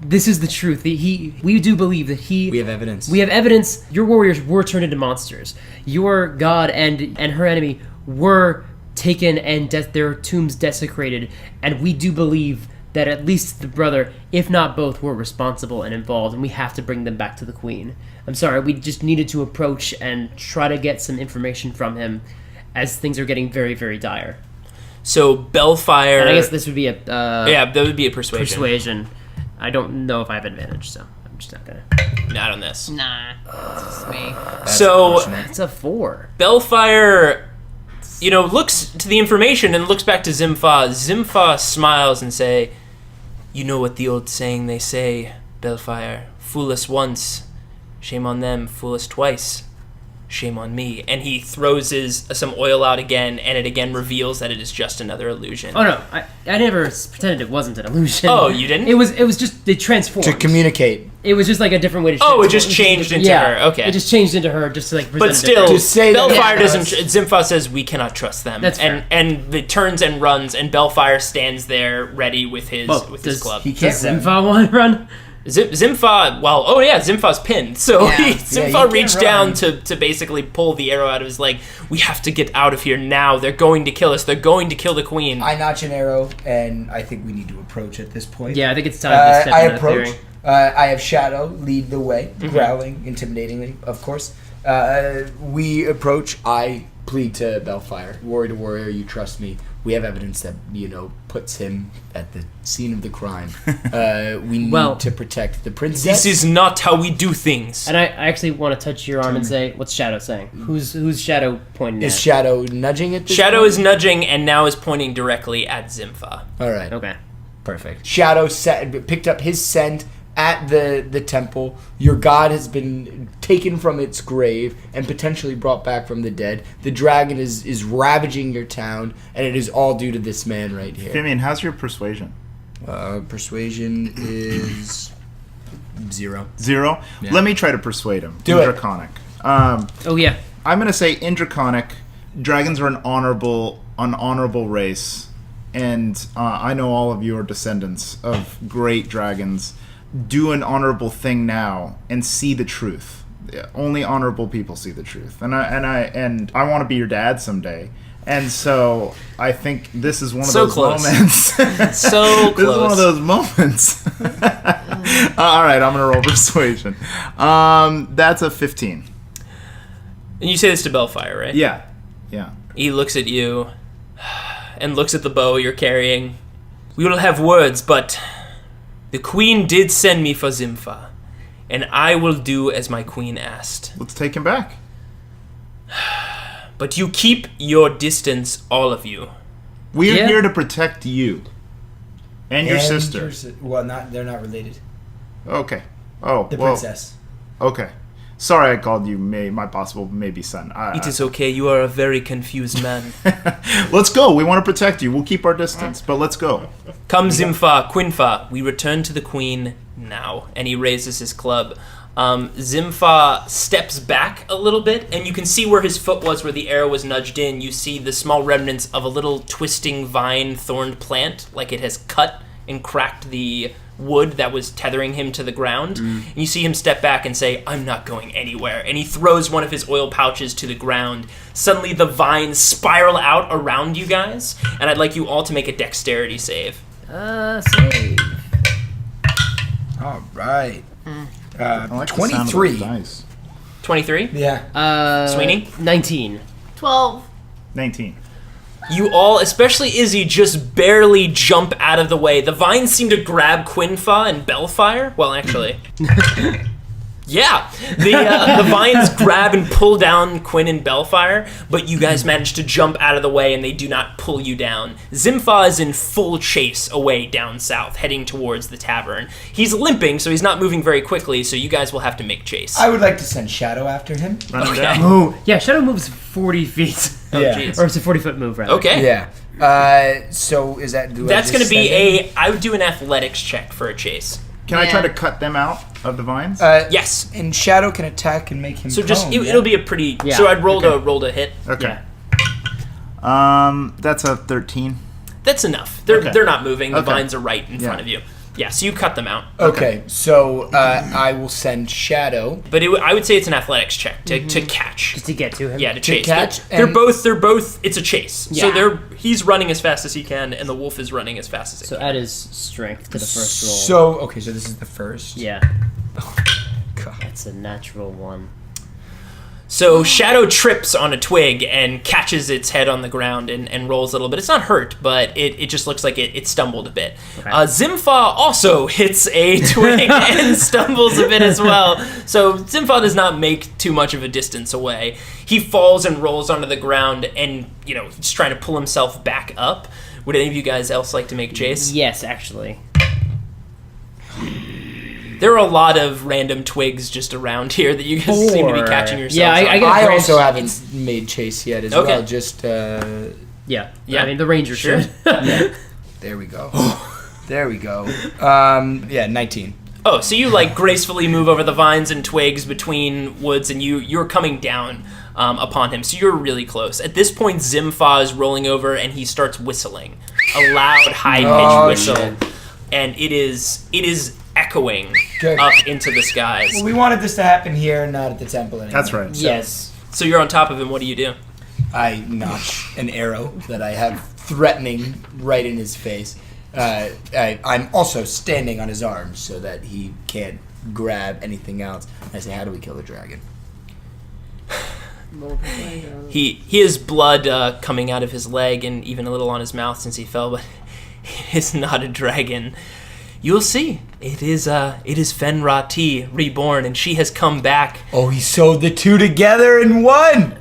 this is the truth. We do believe that We have evidence. We have evidence. Your warriors were turned into monsters. Your god and her enemy were taken and their tombs desecrated. And we do believe that at least the brother, if not both, were responsible and involved. And we have to bring them back to the queen. I'm sorry, we just needed to approach and try to get some information from him as things are getting very, very dire." So Bellfire... And I guess this would be a... that would be a persuasion. Persuasion. I don't know if I have advantage, so I'm just not gonna... Not on this. Nah. It's just me. So It's a 4. Bellfire, looks to the information and looks back to Zel-fa. Zel-fa smiles and say, "You know what the old saying they say, Bellfire. Fool us once, shame on them. Fool us twice, shame on me." And he throws some oil out again, and it again reveals that it is just another illusion. Oh no, I never pretended it wasn't an illusion. Oh, you didn't? It was just, they transformed. To communicate. It was just like a different way to Oh, it just changed into her. Okay. It just changed into her just to like present But it still, To say that- Bellfire Yeah. doesn't. Zel-fa says we cannot trust them. That's fair. And it turns and runs, and Bellfire stands there ready with his his club. He Does can't Zel-fa want to run? Zel-fa, Zel-fa's pinned. So Yeah. Zel-fa he can't reached run. down to basically pull the arrow out of his leg. "We have to get out of here now. They're going to kill us. They're going to kill the queen." I notch an arrow, and I think we need to approach at this point. Yeah, I think it's time to step I into the approach. clearing. I have Shadow lead the way, growling intimidatingly, of course. We approach. I plead to Bellfire, "Warrior to warrior, you trust me. We have evidence that, puts him at the scene of the crime. We need to protect the princess." This is not how we do things. And I actually want to touch your arm and say, "What's Shadow saying? Who's Shadow pointing Is at?" Shadow nudging at this Shadow point? is nudging and now is pointing directly at Zel-fa. All right. Okay. Perfect. Shadow picked up his scent at the temple. Your god has been taken from its grave and potentially brought back from the dead. The dragon is ravaging your town, and it is all due to this man right here. Fimion, how's your persuasion? Persuasion is 0. 0? Yeah. Let me try to persuade him. Do it. Draconic. Oh yeah. I'm going to say in Draconic, dragons are an honorable race. And I know all of you are descendants of great dragons. Do an honorable thing now and see the truth. Only honorable people see the truth. And I want to be your dad someday. And so I think this is one of So those close. moments. So This is one close. of those moments. All right, I'm gonna roll persuasion. That's a 15. And you say this to Balefrost, right? Yeah. He looks at you and looks at the bow you're carrying. We will have words, but the queen did send me for Zel-fa, and I will do as my queen asked. Let's take him back. But you keep your distance, all of you. We are Yeah. here to protect you and your sister. They're not related. Okay. Oh, The well, princess. okay. Sorry, I called you my possible maybe son. It is okay, you are a very confused man. Let's go. We want to protect you. We'll keep our distance, but let's go. Come, Zel-fa, Quinfa, we return to the queen now. And he raises his club. Zel-fa steps back a little bit, and you can see where his foot was, where the arrow was nudged in. You see the small remnants of a little twisting vine-thorned plant, like it has cut and cracked the wood that was tethering him to the ground. And you see him step back and say, I'm not going anywhere. And he throws one of his oil pouches to the ground. Suddenly the vines spiral out around you guys, and I'd like you all to make a dexterity save. Save. All right. I like the sound of 23. those dice. 23? Yeah. Sweeney? 19. 12. 19. You all, especially Izzy, just barely jump out of the way. The vines seem to grab Quinfa and Balefrost. Well, actually... Yeah, the vines grab and pull down Quinn and Balefrost, but you guys manage to jump out of the way and they do not pull you down. Zel-fa is in full chase away down south, heading towards the tavern. He's limping, so he's not moving very quickly, so you guys will have to make chase. I would like to send Shadow after him. Run him Okay. down. Oh, yeah, Shadow moves 40 feet. Yeah. jeez. Or it's a 40-foot move, rather. Okay. Yeah. So is that... That's going to be I would do an athletics check for a chase. Can I try Yeah. to cut them out of the vines? Yes. And Shadow can attack and make him So just, prone, it'll be a pretty... Yeah. So I'd roll to hit. Okay. Yeah. That's a 13. That's enough. They're not moving. The Okay. vines are right in front of you. Yeah, so you cut them out. Okay, so I will send Shadow. But I would say it's an athletics check to catch. Just to get to him. Yeah, to chase. catch, They're and- both. It's a chase. Yeah. So he's running as fast as he can, and the wolf is running as fast as he So can. add his strength to the first roll. So this is the first. Yeah. God. That's a natural one. So Shadow trips on a twig and catches its head on the ground and rolls a little bit. It's not hurt, but it just looks like it stumbled a bit. Okay. Zel-fa also hits a twig and stumbles a bit as well. So Zel-fa does not make too much of a distance away. He falls and rolls onto the ground and, he's trying to pull himself back up. Would any of you guys else like to make chase? Yes, actually. There are a lot of random twigs just around here that you guys seem to be catching yourselves Yeah, I on. get a I branch. also haven't made chase yet as Okay. well. Just Yeah. Yeah. I mean, the ranger Sure. should. there we go. There we go. 19. Oh, so you gracefully move over the vines and twigs between woods, and you're coming down upon him. So you're really close. At this point, Zel-fa is rolling over and he starts whistling a loud, high-pitched whistle, shit. and it is echoing Good. up into the skies. Well, we wanted this to happen here, not at the temple anymore. That's right. Yes. So you're on top of him. What do you do? I notch an arrow that I have threatening right in his face. I'm also standing on his arms so that he can't grab anything else. I say, how do we kill the dragon? He has blood coming out of his leg and even a little on his mouth since he fell, but it is not a dragon. You'll see. It is Fen-Ra-Ti reborn, and she has come back. Oh, he sewed the two together in one!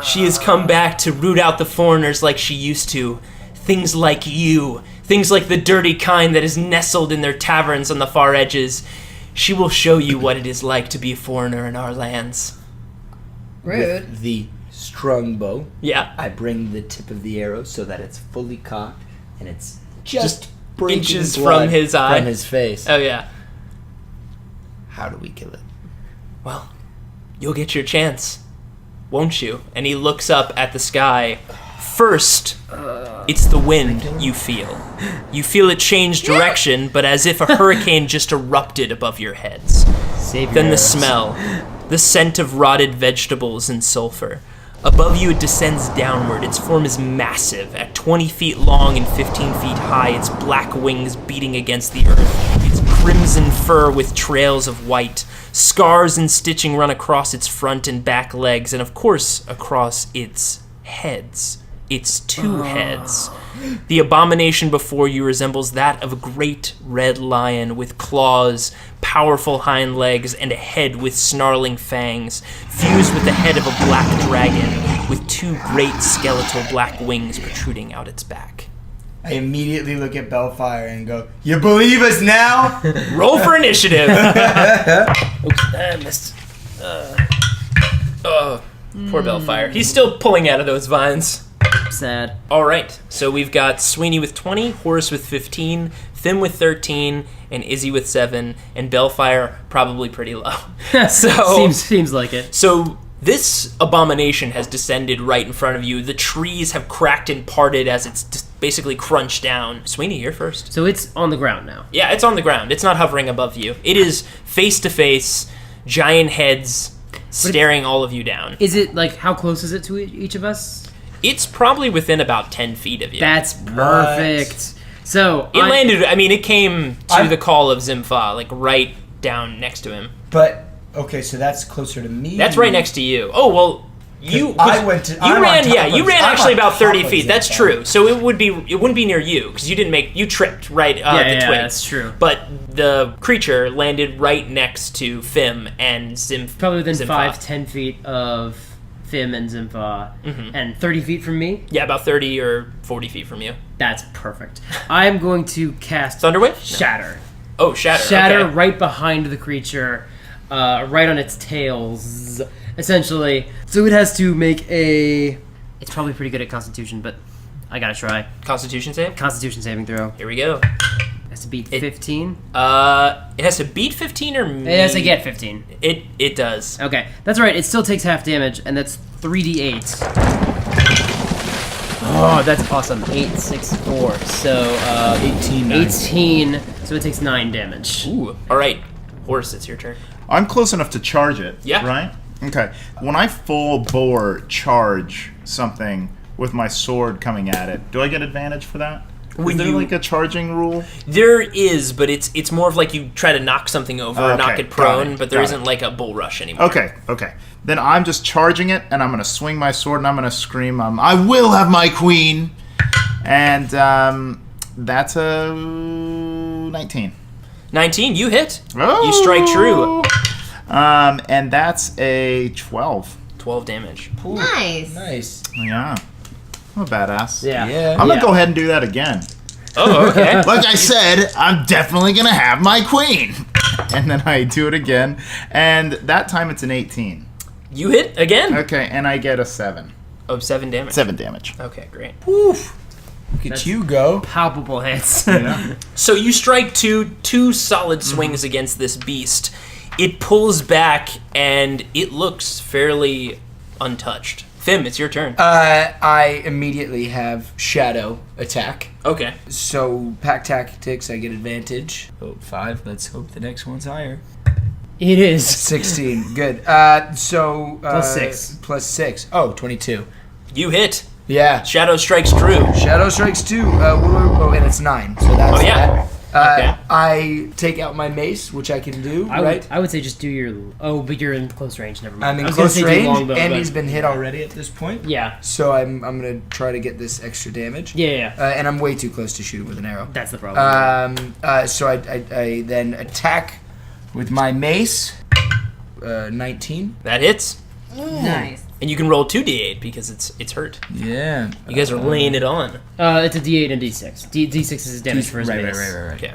She has come back to root out the foreigners like she used to. Things like you. Things like the dirty kind that is nestled in their taverns on the far edges. She will show you what it is like to be a foreigner in our lands. Rude. With the strung bow, Yeah. I bring the tip of the arrow so that it's fully cocked and it's just breaking inches blood from his eye. From his face. Oh, yeah. How do we kill it? Well, you'll get your chance, won't you? And he looks up at the sky. First, it's the wind you feel. You feel it change direction, but as if a hurricane just erupted above your heads. Save your Then the arrows. smell, the scent of rotted vegetables and sulfur. Above you, it descends downward. Its form is massive, at 20 feet long and 15 feet high, its black wings beating against the earth. Its crimson fur with trails of white. Scars and stitching run across its front and back legs, and of course, across its heads. Its two heads. The abomination before you resembles that of a great red lion with claws, powerful hind legs, and a head with snarling fangs, fused with the head of a black dragon with two great skeletal black wings protruding out its back. I immediately look at Bellfire and go, "You believe us now?" Roll for initiative. Oops, I missed. Poor Bellfire. He's still pulling out of those vines. Sad. All right, so we've got Sweeney with 20, Horace with 15, Fim with 13, and Izzy with 7, and Bellfire probably pretty low. So seems like it. So this abomination has descended right in front of you. The trees have cracked and parted as it's basically crunched down. Sweeney, you're first. So it's on the ground now. Yeah, it's on the ground. It's not hovering above you. It is face to face, giant heads staring all of you down. Is it like, how close is it to each of us? It's probably within about 10 feet of you. That's perfect. So it landed. I mean, it came to the call of Zel-fa, like right down next to him. But okay, so that's closer to me. That's right next to you. Oh well, you ran actually about 30 feet. That's true. So it wouldn't be near you because you tripped right the twig. Yeah, that's true. But the creature landed right next to Fim and probably within Zel-fa. 5-10 feet of Fim and Zel-fa, and 30 feet from me? Yeah, about 30 or 40 feet from you. That's perfect. I'm going to cast Thunderwave? Shatter. Oh, Shatter. Shatter okay. right behind the creature, right on its tails, essentially. So it has to make a... It's probably pretty good at Constitution, but I gotta try. Constitution save? Constitution saving throw. Here we go. It has to beat 15? It has to beat 15 or... It has to get 15. It does. Okay, that's right. It still takes half damage, and that's 3d8. Oh, that's awesome. 8, 6, 4. So, 18. 18. So it takes 9 damage. Ooh. All right. Horace, it's your turn. I'm close enough to charge it. Yeah. Right? Okay. When I full bore charge something with my sword coming at it, do I get advantage for that? Is there like a charging rule? There is, but it's more of like you try to knock something over or knock it prone, but there isn't like a bull rush anymore. Okay. Then I'm just charging it, and I'm going to swing my sword, and I'm going to scream, I will have my queen! And that's a 19. 19, you hit. Oh! You strike true. And that's a 12. 12 damage. Nice. Yeah. I'm a badass. Yeah. I'm going to go ahead and do that again. Oh, okay. Like I said, I'm definitely going to have my queen. And then I do it again. And that time it's an 18. You hit again? Okay, and I get a 7. Oh, 7 damage. 7 damage. Okay, great. Oof. Look at you go. Palpable hits. Yeah. So you strike two solid swings against this beast. It pulls back, and it looks fairly untouched. Fim, it's your turn. I immediately have shadow attack. Okay. So pack tactics, I get advantage. Oh, 5. Let's hope the next one's higher. It is. 16. Good. So Plus 6. Plus 6. Oh, 22. You hit. Yeah. Shadow strikes true. Shadow strikes 2. And it's 9. So that's yeah. Okay. I take out my mace, which I can do, right? I would say just do your... Oh, but you're in close range. Never mind. I'm I in was gonna close say do range, longbow, and but- he's been hit already at this point. Yeah. So I'm gonna try to get this extra damage. Yeah. And I'm way too close to shoot it with an arrow. That's the problem. So I then attack with my mace. 19. That hits. Nice. And you can roll 2d8 because it's hurt. Yeah. You guys are laying it on. It's a D8 and D6. D6 is his damage for his right, mace. right. Okay.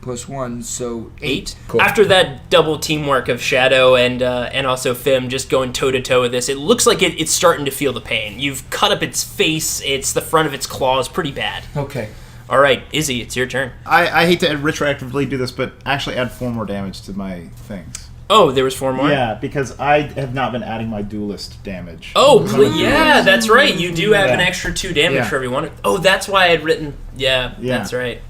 Plus 1, so 8. Cool. After that double teamwork of Shadow and also Fim just going toe-to-toe with this, it looks like it's starting to feel the pain. You've cut up its face, it's the front of its claws, pretty bad. Okay. All right, Izzy, it's your turn. I hate to retroactively do this, but actually add 4 more damage to my things. Oh, there was 4 more? Yeah, because I have not been adding my duelist damage. Oh, yeah, that's right. You do have an extra 2 damage Yeah. for every one. Oh, that's why I had written... Yeah, Yeah. that's right.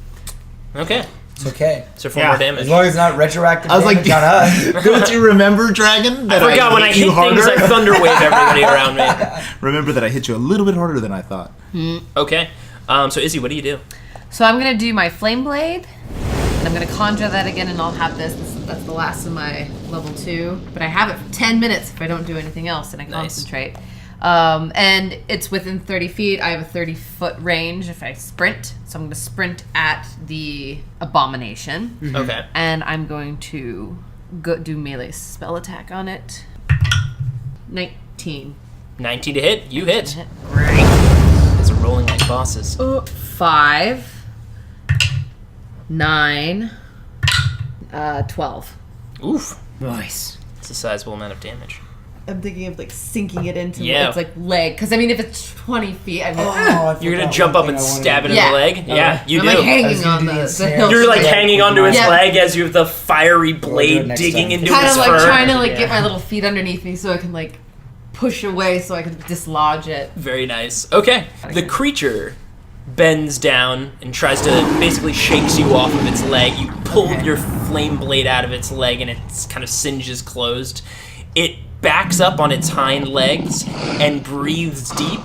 Okay. It's okay. So 4 more As damage. long as it's not retroactive I was like, damage on us. don't you remember, Dragon? I forgot when I hit things, I thunderwave everybody around me. Remember that I hit you a little bit harder than I thought. Okay. So Izzy, what do you do? So I'm gonna do my flame blade, and I'm gonna conjure that again, and I'll have this. That's the last of my level 2. But I have it for 10 minutes if I don't do anything else, and I concentrate. And it's within 30 feet. I have a 30-foot range if I sprint. So I'm going to sprint at the abomination. Okay. And I'm going to do melee spell attack on it. 19. 19 to hit. You hit. Great. It's rolling like bosses. 5, 9, 12. Oof. Nice. It's a sizable amount of damage. I'm thinking of like sinking it into its Yeah. like leg, because I mean if it's 20 feet, I mean, You're gonna jump up and stab it in Yeah. the leg? Yeah, you I'm do. like hanging on the hill. You're like hanging onto his Yeah. leg as you have the fiery do it blade next digging time. into Kind his of like fur. trying to like get my little feet underneath me so I can like push away so I can dislodge it. Very nice. Okay. The creature bends down and tries to basically shakes you off of its leg. You pull your flame blade out of its leg and it kind of singes closed. It backs up on its hind legs and breathes deep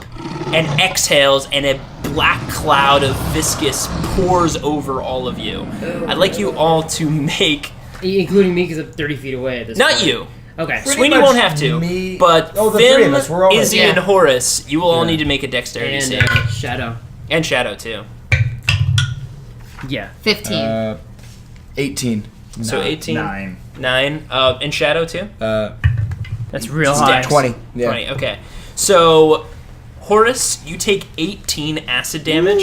and exhales, and a black cloud of viscous pours over all of you. I'd like you all to make... Including me, because I'm 30 feet away at this point. Not you. Okay. Sweeney much won't have to, me- but Oh, the three of Fim, us, we're all Izzy, Yeah. and Horace, you will all need to make a dexterity And save. Shadow. And Shadow, too. Yeah. 15. 18. So 18, 9. 9, and Shadow, too? That's real It's high. 20. Yeah. 20, okay. So, Horace, you take 18 acid damage.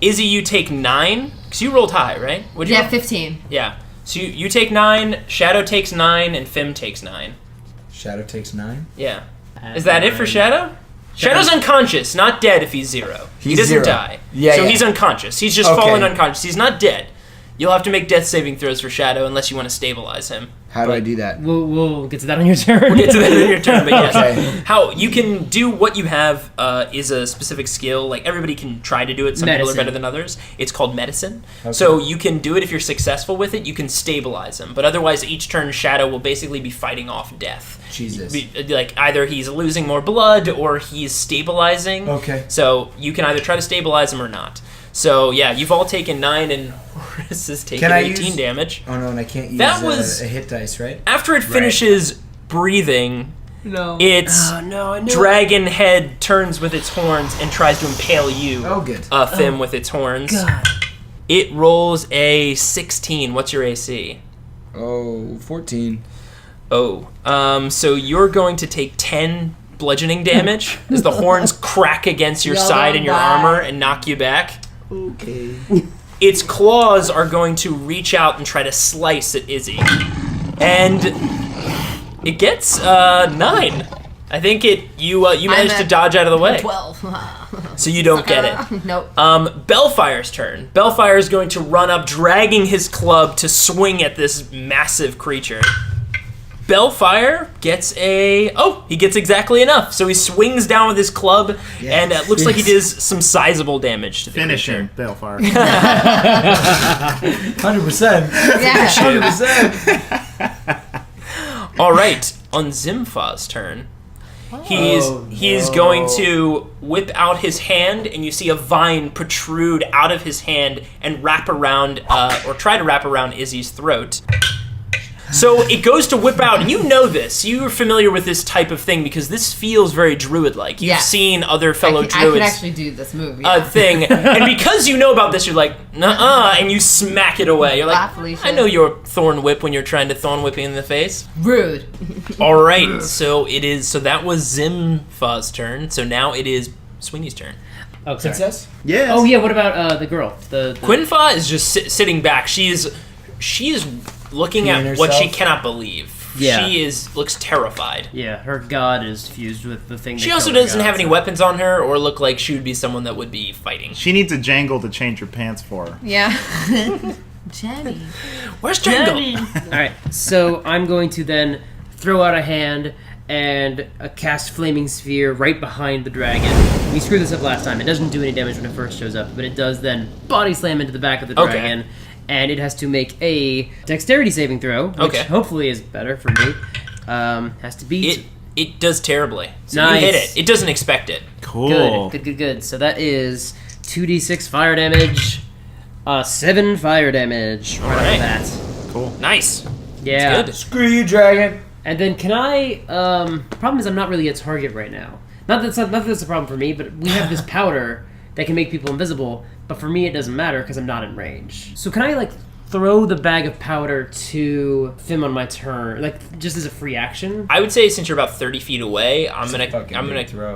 Izzy, you take 9, because you rolled high, right? What'd you Yeah, roll? 15. Yeah. So you take 9, Shadow takes 9, and Fim takes 9. Shadow takes 9. Yeah. Is that it for Shadow? Shadow's unconscious, not dead if he's 0. He He's doesn't 0. die. Yeah, so yeah. he's unconscious. He's just Okay. fallen unconscious. He's not dead. You'll have to make death saving throws for Shadow unless you want to stabilize him. How do I do that? We'll get to that on your turn. We'll get to that in your turn, but yes. Okay. How you can do what you have is a specific skill. Like everybody can try to do it. Some people are Medicine. better than others. It's called medicine. So you can do it if you're successful with it. You can stabilize him, but otherwise, each turn Shadow will basically be fighting off death. Jesus. Like either he's losing more blood or he's stabilizing. Okay. So you can either try to stabilize him or not. So yeah, you've all taken 9, and Horace has taken Can I 18 use- damage. Oh no, and I can't use That was- a hit dice, right? After it finishes breathing, No. its dragon head turns with its horns and tries to impale you, Oh, good. Fim, with its horns. It rolls a 16. What's your AC? Oh, 14. Oh, so you're going to take 10 bludgeoning damage as the horns crack against your Y'all side and your gonna die. armor and knock you back. Okay. Its claws are going to reach out and try to slice at Izzy. And it gets 9. I think you managed to at dodge out of the way. 12. So you don't get it. Nope. Bellfire's turn. Bellfire is going to run up, dragging his club to swing at this massive creature. Bellfire gets he gets exactly enough. So he swings down with his club, and it looks like he does some sizable damage to the Finish creature. him, Balefire. 100%. Yeah. 100%. All right, on Zimfa's turn, he's going to whip out his hand, and you see a vine protrude out of his hand and wrap around, or try to wrap around Izzy's throat. So it goes to whip out, and you know this. You're familiar with this type of thing because this feels very druid-like. You've Yeah. seen other fellow I druids can actually do this move. Yeah. thing, and because you know about this, you're like, nuh-uh, and you smack it away. You're like, Felicia. I know your thorn whip when you're trying to thorn whip me in the face. Rude. All right, so that was Zimfa's turn. So now it is Sweeney's turn. Oh, sorry. Princess? Yes. Oh yeah. What about the girl? The Quinfa is just sitting back. She is looking Feeling at what she herself? cannot believe. Yeah. She looks terrified. Yeah, her god is fused with the thing. She also doesn't have any weapons on her or look like she would be someone that would be fighting. She needs a jangle to change her pants for her. Yeah. Jenny. Where's Jangle? All right, so I'm going to then throw out a hand and cast Flaming Sphere right behind the dragon. We screwed this up last time. It doesn't do any damage when it first shows up, but it does then body slam into the back of the dragon, and it has to make a dexterity saving throw, which hopefully is better for me. Has to beat... It does terribly. So nice. You hit it. It doesn't expect it. Cool. Good. So that is 2d6 fire damage, 7 fire damage. All right. That. Cool. Nice. Yeah. Good. Screw you, dragon. And then can I... problem is I'm not really a target right now. Not that that's a problem for me, but we have this powder that can make people invisible, but for me it doesn't matter because I'm not in range. So can I, throw the bag of powder to Fim on my turn, just as a free action? I would say since you're about 30 feet away, I'm gonna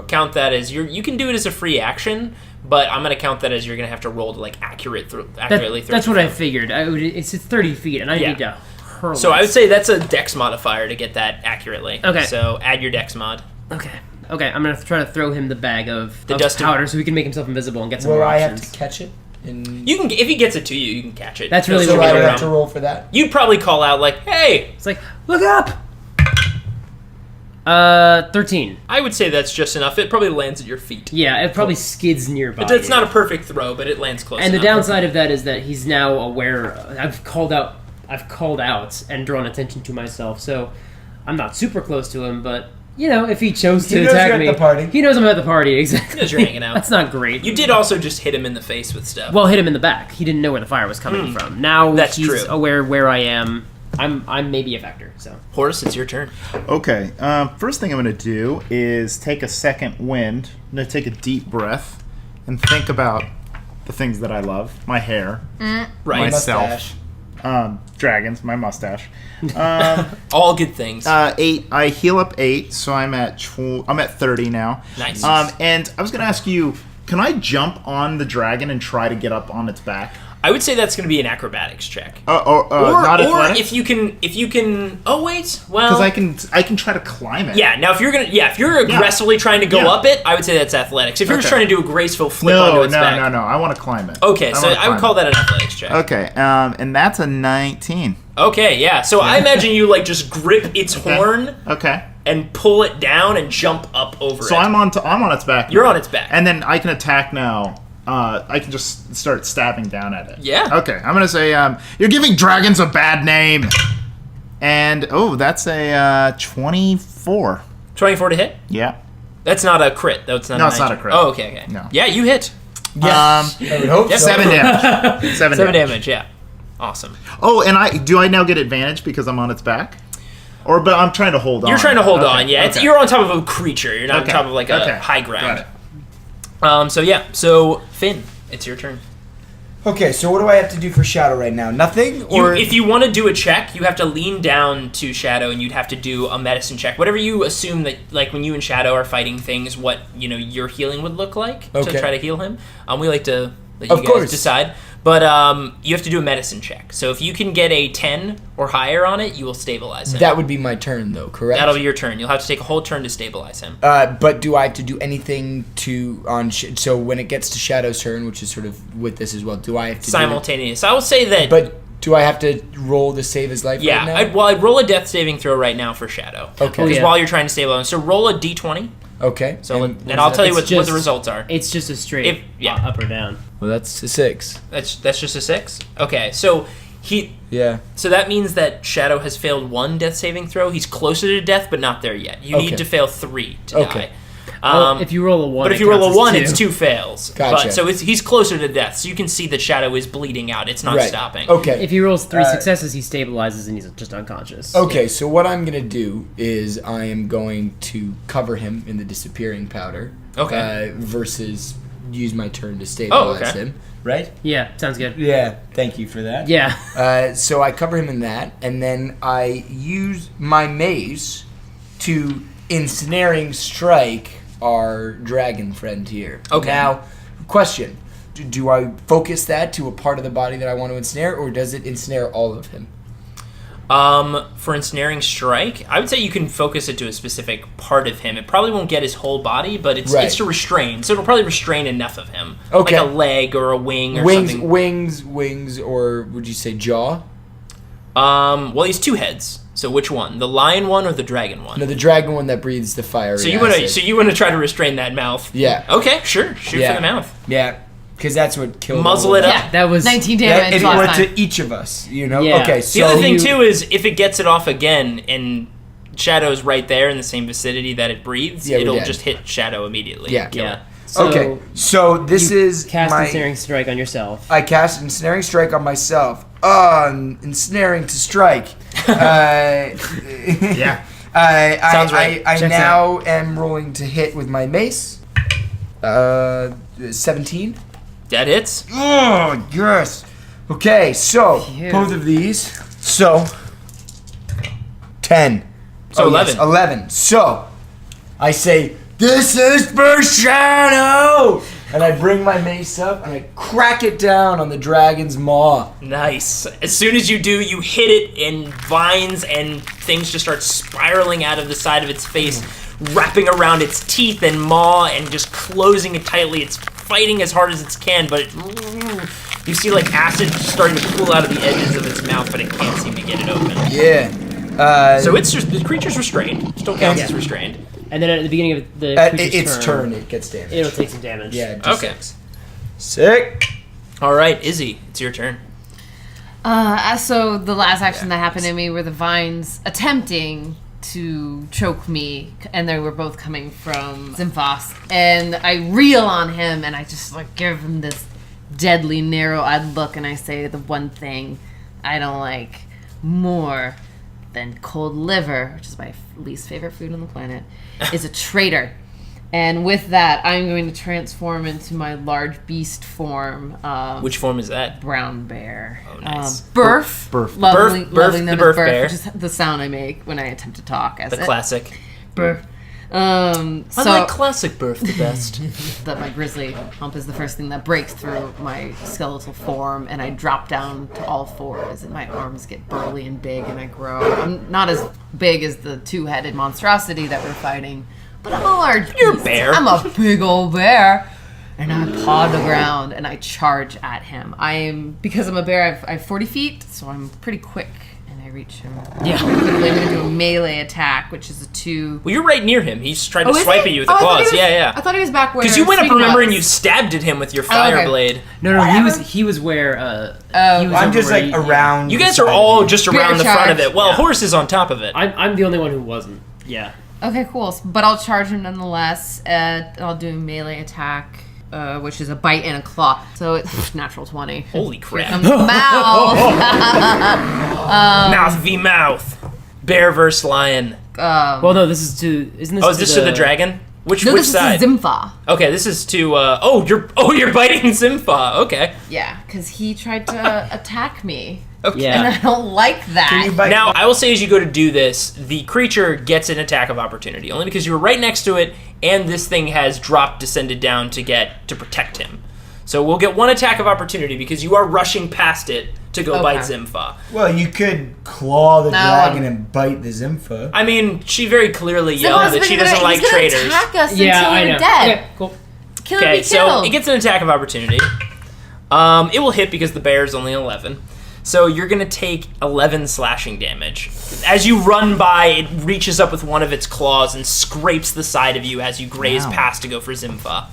count that as you can do it as a free action, but I'm gonna count that as you're gonna have to roll to accurately throw. That's what I figured. It's 30 feet, and I need to hurl. So I would say that's a dex modifier to get that accurately. Okay. So add your dex mod. Okay, I'm gonna try to throw him the bag of dust powder so he can make himself invisible and get some Will more I options. have to catch it? You can, if he gets it to you, you can catch it. That's really So what I we have to roll for that? You'd probably call out "Hey!" It's look up. 13. I would say that's just enough. It probably lands at your feet. Yeah, it probably skids nearby. It's not a perfect throw, but it lands close. And enough. the downside of that is that he's now aware. I've called out and drawn attention to myself, so I'm not super close to him. But if he chose to attack me, at the party. He knows I'm at the party. Exactly. He knows you're hanging out. That's not great. You did also just hit him in the face with stuff. Well, hit him in the back. He didn't know where the fire was coming from. Now That's he's true. aware where I am. I'm maybe a factor. So Horace, it's your turn. Okay. First thing I'm going to do is take a second wind. I'm going to take a deep breath and think about the things that I love. My hair. Right. Myself. Mustache. Dragons. My mustache. All good things. 8. I heal up 8, so I'm at 30 now. Nice. And I was going to ask you, can I jump on the dragon and try to get up on its back? I would say that's going to be an acrobatics check. Or not athletics? if you can. Oh wait, well, because I can try to climb it. Yeah. Now if you're aggressively trying to go up it, I would say that's athletics. If you're just trying to do a graceful flip onto its back. No. I want to climb it. Okay, so I would call that an athletics check. Okay. And that's a 19. Okay, yeah. So I imagine you just grip its horn. Okay. And pull it down and jump up over it. So I'm on its back. You're on its back. And then I can attack now. I can just start stabbing down at it. Yeah. Okay, I'm gonna say, you're giving dragons a bad name. And that's a 24. 24 to hit? Yeah. That's not a crit, though. It's not. No, a it's not a 19. crit. Oh, okay. No. Yeah, you hit. I would hope so. 7 damage. 7 damage. Yeah. Awesome. Oh, and do I now get advantage because I'm on its back? But I'm trying to hold on. You're trying to hold Okay, on. Yeah, okay. You're on top of a creature. You're not on top of a high ground. Got it. So Finn, it's your turn. Okay, so what do I have to do for Shadow right now? Nothing? Or If you want to do a check, you have to lean down to Shadow, and you'd have to do a medicine check. Whatever you assume that, when you and Shadow are fighting things, what your healing would look like to try to heal him. We like to let you guys decide. But you have to do a medicine check. So if you can get a 10 or higher on it, you will stabilize him. That would be my turn, though, correct? That'll be your turn. You'll have to take a whole turn to stabilize him. But do I have to do anything so when it gets to Shadow's turn, which is sort of with this as well, do I have to simultaneous? I will say that. But do I have to roll to save his life right now? I'd roll a death saving throw right now for Shadow. Okay. Because while you're trying to stabilize him. So roll a d20. Okay. So and I'll tell you what the results are. It's just a straight up or down. Well, that's a 6. That's just a 6? Okay, so so that means that Shadow has failed 1 death saving throw. He's closer to death, but not there yet. You need to fail 3 to die. If you roll a 1, but if you roll a 1, it's 2 fails. Gotcha. So he's closer to death, so you can see that Shadow is bleeding out. It's not stopping. Okay. If he rolls 3 successes, he stabilizes and he's just unconscious. Okay, so what I'm going to do is I am going to cover him in the disappearing powder. Okay. Versus use my turn to stabilize him. Right? Yeah, sounds good. Yeah, thank you for that. Yeah. So I cover him in that, and then I use my mace to ensnaring strike our dragon friend here. Okay. Now, question. Do I focus that to a part of the body that I want to ensnare, or does it ensnare all of him? For ensnaring strike, I would say you can focus it to a specific part of him. It probably won't get his whole body, but it's to restrain. So it'll probably restrain enough of him. Okay. Like a leg or a wing or something. Wings, or would you say jaw? Well, he's 2 heads. So which one? The lion one or the dragon one? No, the dragon one that breathes the fire. So you wanna try to restrain that mouth? Yeah. Okay, sure. Shoot for the mouth. Yeah, because that's what killed. Muzzle it up. Yeah, that was 19 Yeah, damage it last went time. to each of us. You know. Yeah. Okay. The So other thing too is if it gets it off again and Shadow's right there in the same vicinity that it breathes, Yeah, we're it'll dead. just hit Shadow immediately. Yeah. Kill Yeah. it. So okay. So this is cast my. ensnaring strike on yourself. I cast ensnaring strike on myself. Ensnaring to strike. Yeah. Sounds right. I Checks now am rolling to hit with my mace. 17. That hits. Oh, yes. Okay, so Phew. both of these. So 10. So 11. Yes, 11. So I say, "This is for Shadow!" And I bring my mace up and I crack it down on the dragon's maw. Nice. As soon as you do, you hit it and vines and things just start spiraling out of the side of its face, wrapping around its teeth and maw and just closing it tightly. It's fighting as hard as it can, but you see like acid starting to pool out of the edges of its mouth, but it can't seem to get it open. Yeah. So it's just, the creature's restrained. Still counts as restrained. And then at the beginning of the creature's its turn, it gets damaged. it'll take some damage. Yeah. Okay. D6. Sick. All right, Izzy, it's your turn. So the last action that happened to me were the vines attempting to choke me, and they were both coming from Zel-fa. And I reel on him, and I just like give him this deadly, narrow-eyed look, and I say the one thing I don't like more than cold liver, which is my least favorite food on the planet, is a traitor. And with that, I'm going to transform into my large beast form. Which form is that? Brown bear. Oh, nice. Burf. Burf. Lovely, Burf, loving the them Burf as Burf, bear. which is the sound I make when I attempt to talk as The it. classic. Burf. So I like classic birth the best. that my grizzly hump is the first thing that breaks through my skeletal form, and I drop down to all fours, and my arms get burly and big, and I grow. I'm not as big as the 2-headed monstrosity that we're fighting, but I'm a large You're a beast. bear. I'm a big old bear. And I paw the ground, and I charge at him. Because I'm a bear, I have 40 feet, so I'm pretty quick, and I reach him. Yeah. I'm going to do a melee attack, which is a 2. Well, you're right near him. He's trying to is swipe he? at you with the I thought claws. he was- Yeah. I thought he was back where. Because you went up, Sweeney remember, was. and you stabbed at him with your fire okay. blade. No, Whatever. he was where. He was I'm over just where like you- around. You the guys side are of all you. just around the Bear front of charge. it. Well, Yeah. Horace is on top of it. I'm the only one who wasn't. Yeah. Okay, cool. But I'll charge him nonetheless. I'll do a melee attack, which is a bite and a claw. So it's natural 20. Holy crap. Here comes the mouth. Mouth v mouth. Bear versus lion. Well, no, this is to. Isn't this? Oh, is this to the dragon? Which No, which this side? is Zel-fa. Okay, this is to you're biting Zel-fa. Okay. Yeah, because he tried to attack me, and Yeah. I don't like that. Can you bite? Now, I will say as you go to do this, the creature gets an attack of opportunity, only because you were right next to it, and this thing has descended down to protect him. So we'll get one attack of opportunity because you are rushing past it to go bite Zel-fa. Well, you could claw the No. dragon and bite the Zel-fa. I mean, she very clearly yelled Zel-fa's that she gonna- doesn't like he's gonna traitors. attack us Yeah, until I we're know. dead. Okay, cool. Kill Okay, be so killed. it gets an attack of opportunity. It will hit because the bear is only 11. So you're going to take 11 slashing damage. As you run by, it reaches up with one of its claws and scrapes the side of you as you graze past to go for Zel-fa.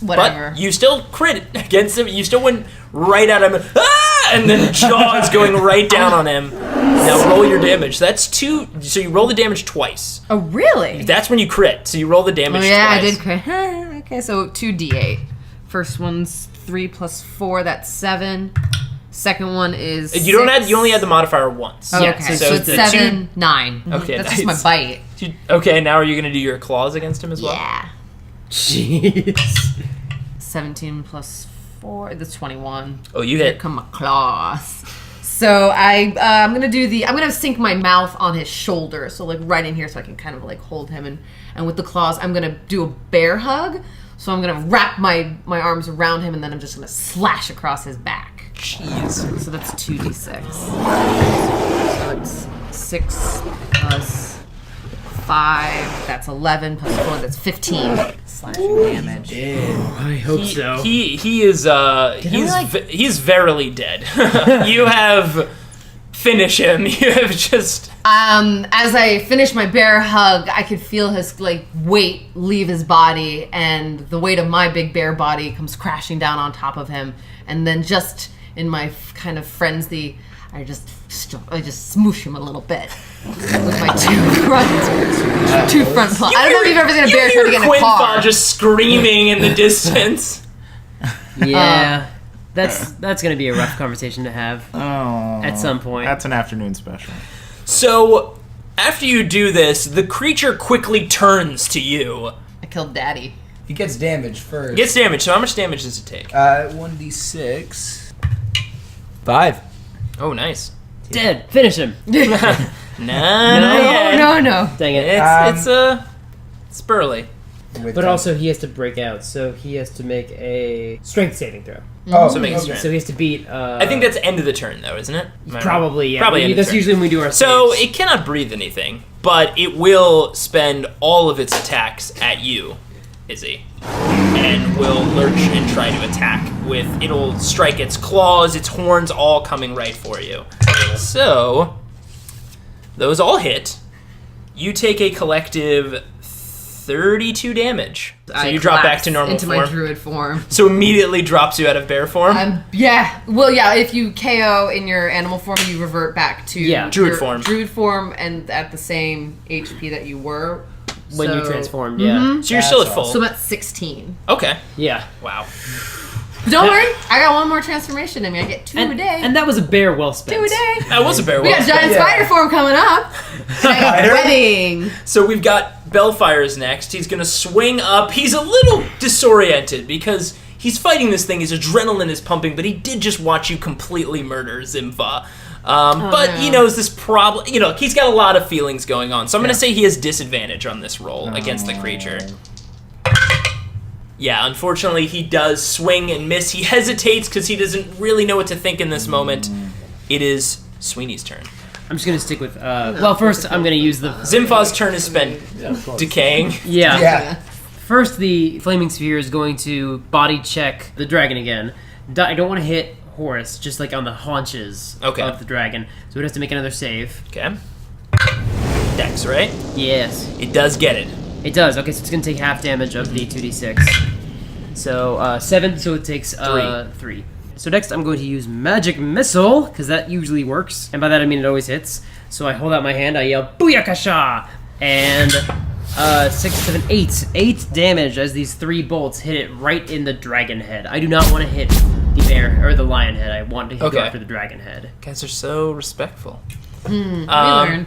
Whatever. But you still crit against him. You still went right at him. Ah! And then jaws going right down on him. Now roll your damage. That's 2. So you roll the damage twice. Oh, really? That's when you crit. So you roll the damage Oh, yeah, twice. I did crit. Okay, so 2d8. First one's 3 plus 4, that's 7. Second one is You don't 6. add. You only add the modifier once. Oh, Yeah, okay, so so it's the 7, 9. Okay, That's nice. just my bite. Okay, now are you going to do your claws against him as well? Yeah. Jeez. 17 plus 4, that's 21. Oh, you Here hit. come my claws. So I'm gonna sink my mouth on his shoulder, so like right in here, so I can kind of like hold him, and with the claws, I'm gonna do a bear hug. So I'm gonna wrap my arms around him, and then I'm just gonna slash across his back. Jeez. So that's 2d6. So it's 6 plus 5. That's 11 plus 4. That's 15 slashing damage. I hope so. He is I, like- he's verily dead. You have finish him. You have just... As I finish my bear hug, I could feel his weight leave his body, and the weight of my big bear body comes crashing down on top of him. And then, just in my kind of frenzy, I just smoosh him a little bit with my two front paws. I don't know if you've ever seen a bear try to get in a car. Just screaming in the distance. Yeah. That's going to be a rough conversation to have at some point. That's an afternoon special. So, after you do this, the creature quickly turns to you. I killed Daddy. He gets damage first. Gets damage, so how much damage does it take? 1d6. 5. Oh, nice. Dead. Finish him. No. No. Dang it. It's burly. But also he has to break out, so he has to make a strength saving throw. Oh, So make it okay. strength. So he has to beat... I think that's end of the turn, though, isn't it? Am I right? Probably, yeah. Probably end of the That's turn. usually when we do our So saves. it cannot breathe anything, but it will spend all of its attacks at you, Izzy, and will lurch and try to attack it'll strike its claws, its horns, all coming right for you. So those all hit. You take a collective 32 damage. So you drop back to normal into form. my druid form. So immediately drops you out of bear form. Yeah. Well, yeah. If you KO in your animal form, you revert back to Druid your form. Druid form, and at the same HP that you were when you transformed, yeah. So you're still at full. So I'm at 16. Okay. Yeah. Wow. But don't worry, I got one more transformation in me. I get 2 a day. And that was a bear well spent. 2 a day. That was a bear. We got giant spider form coming up. And I got wedding. So we've got Balefrost next. He's going to swing up. He's a little disoriented because he's fighting this thing. His adrenaline is pumping, but he did just watch you completely murder Zel-fa. But he knows this problem. He's got a lot of feelings going on. So I'm going to say he has disadvantage on this roll against the creature. Yeah, unfortunately, he does swing and miss. He hesitates because he doesn't really know what to think in this moment. It is Sweeney's turn. I'm just going to stick with... well, first, I'm going to use the... Zel-fa's turn is spent decaying. Yeah. First, the Flaming Sphere is going to body check the dragon again. I don't want to hit Horace, just on the haunches of the dragon. So it has to make another save. Okay. Dex, right? Yes. It does get it. It does. Okay, so it's going to take half damage of the 2d6. So 7, so it takes 3. So next I'm going to use Magic Missile, because that usually works. And by that I mean it always hits. So I hold out my hand, I yell, Booyakasha! And 6, 7, 8. 8 damage as these 3 bolts hit it right in the dragon head. I do not want to hit the bear, or the lion head. I want to go after the dragon head. Guys are so respectful. We learned.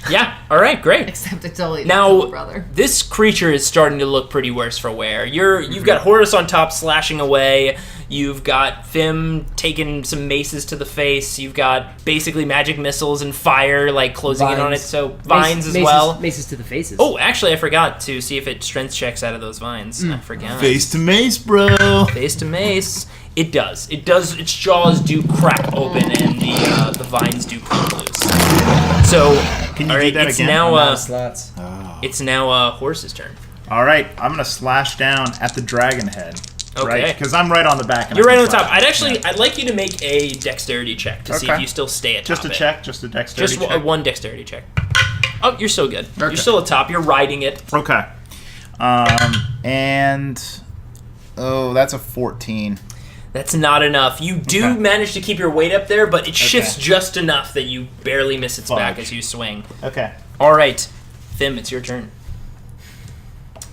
Yeah, alright, great. Except it's only Now, brother. this creature is starting to look pretty worse for wear. You've got Horace on top slashing away. You've got Fim taking some maces to the face. You've got basically magic missiles and fire closing in on it. So vines as well. Maces to the faces. Oh, actually, I forgot to see if it strength checks out of those vines. I forgot. Face to mace, bro. Face to mace. It does. It does. Its jaws do crack open and the vines do come loose. So, Can you do that it's again? now slots. it's now Horse's turn. All right, I'm gonna slash down at the dragon head. Okay. Right, because I'm right on the back. And You're I right can on the top. slash. I'd like you to make a dexterity check to see if Okay. you still stay at Just top. a check, just a dexterity Just check. one dexterity check. Oh, you're so good. Okay. You're still at top. You're riding it. Okay. And that's a 14. That's not enough. You do manage to keep your weight up there, but it shifts just enough that you barely miss its back as you swing. Okay. All right, Fim, it's your turn.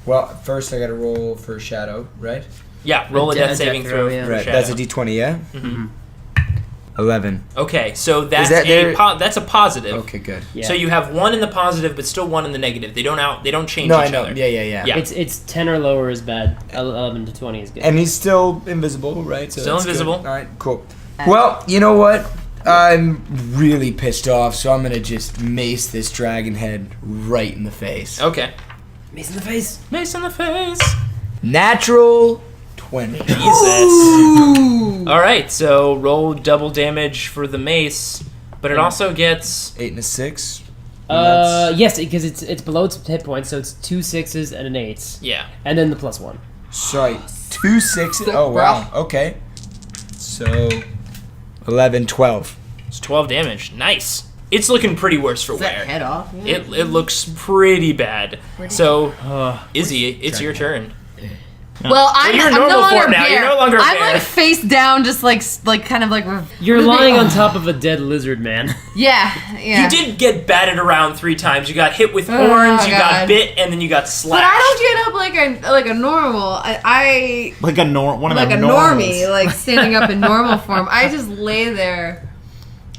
Well, first I gotta roll for Shadow, right? Yeah, roll a death saving throw. yeah. for Right, Shadow. that's a d20, yeah? Mm-hmm. 11. Okay, so that's that there- that's a positive. Okay, good. Yeah. So you have 1 in the positive, but still 1 in the negative. They don't change No, each I know. other. Yeah. Yeah. It's 10 or lower is bad. 11 to 20 is good. And he's still invisible, right? So Still that's good. invisible. All right, cool. Well, you know what? I'm really pissed off, so I'm gonna just mace this dragon head right in the face. Okay. Mace in the face. Mace in the face. Natural 20. Jesus. All right, so roll double damage for the mace, but it also gets 8 and a 6. Yes, because it's below its hit points, so it's 2 6s and an 8. yeah. And then the +1. Sorry, 2 6s. Oh, wow. Okay. So 11, 12. It's 12 damage. Nice. It's looking pretty worse for Is that wear. head off? Yeah. It looks pretty bad. So, Izzy, it's your turn. Well, I'm you're no normal longer form now. bear. You're no longer a I'm bear. like face down, just like kind of like. You're lying on top of a dead lizard man. Yeah. You did get batted around 3 times. You got hit with horns, you got God. bit, and then you got slashed. But I don't get up like a normal. I Like a one of like the a normals. normie, like standing up in normal form. I just lay there,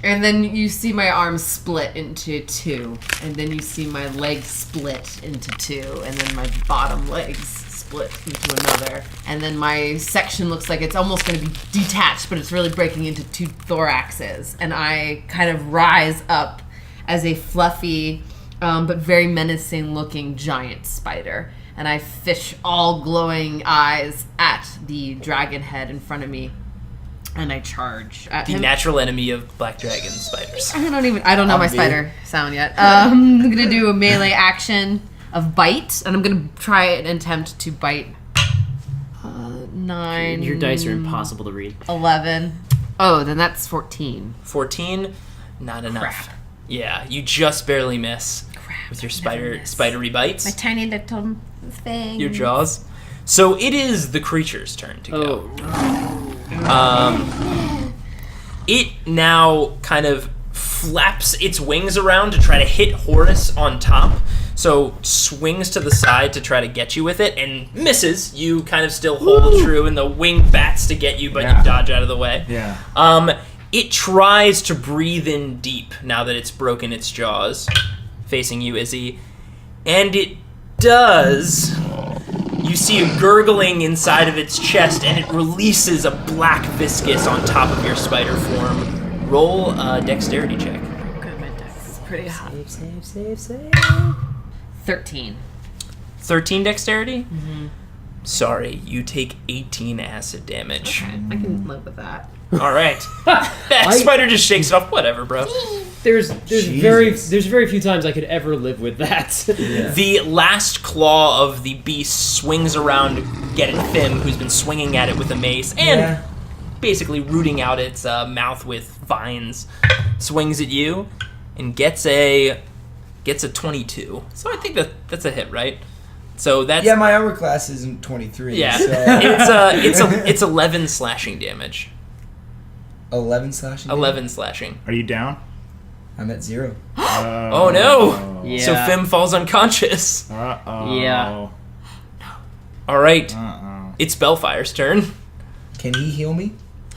and then you see my arms split into 2, and then you see my legs split into 2, and then my bottom legs split into another, and then my section looks like it's almost going to be detached, but it's really breaking into 2 thoraxes, and I kind of rise up as a fluffy but very menacing looking giant spider, and I fish all glowing eyes at the dragon head in front of me, and I charge at the him. natural enemy of black dragon spiders. I don't know my spider sound yet. I'm gonna do a melee action of bite, and I'm gonna try and attempt to bite. 9. Your dice are impossible to read. 11. Oh, then that's 14. 14, not enough. Crap. Yeah, you just barely miss with your spidery bites. My tiny little thing. Your jaws. So it is the creature's turn to go. It now kind of flaps its wings around to try to hit Horace on top. So swings to the side to try to get you with it and misses. You kind of still hold true, and the wing bats to get you, but you dodge out of the way. Yeah. It tries to breathe in deep now that it's broken its jaws, facing you, Izzy. And it does. You see a gurgling inside of its chest, and it releases a black viscous on top of your spider form. Roll a dexterity check. Good, my dex is pretty hot. Save. 13. 13 dexterity? Mm-hmm. Sorry, you take 18 acid damage. Okay, I can live with that. All right. That spider just shakes it off. Whatever, bro. There's very few times I could ever live with that. The last claw of the beast swings around, getting Fim, who's been swinging at it with a mace, and basically rooting out its mouth with vines. Swings at you and gets a 22. So I think that's a hit, right? So that's my armor class isn't 23. yeah. So. It's 11 slashing damage. 11 slashing. 11 slashing. Are you down? I'm at 0. Oh no! Yeah. So Fim falls unconscious. Uh-oh. Yeah. All right. Uh-oh. It's Bellfire's turn. Can he heal me?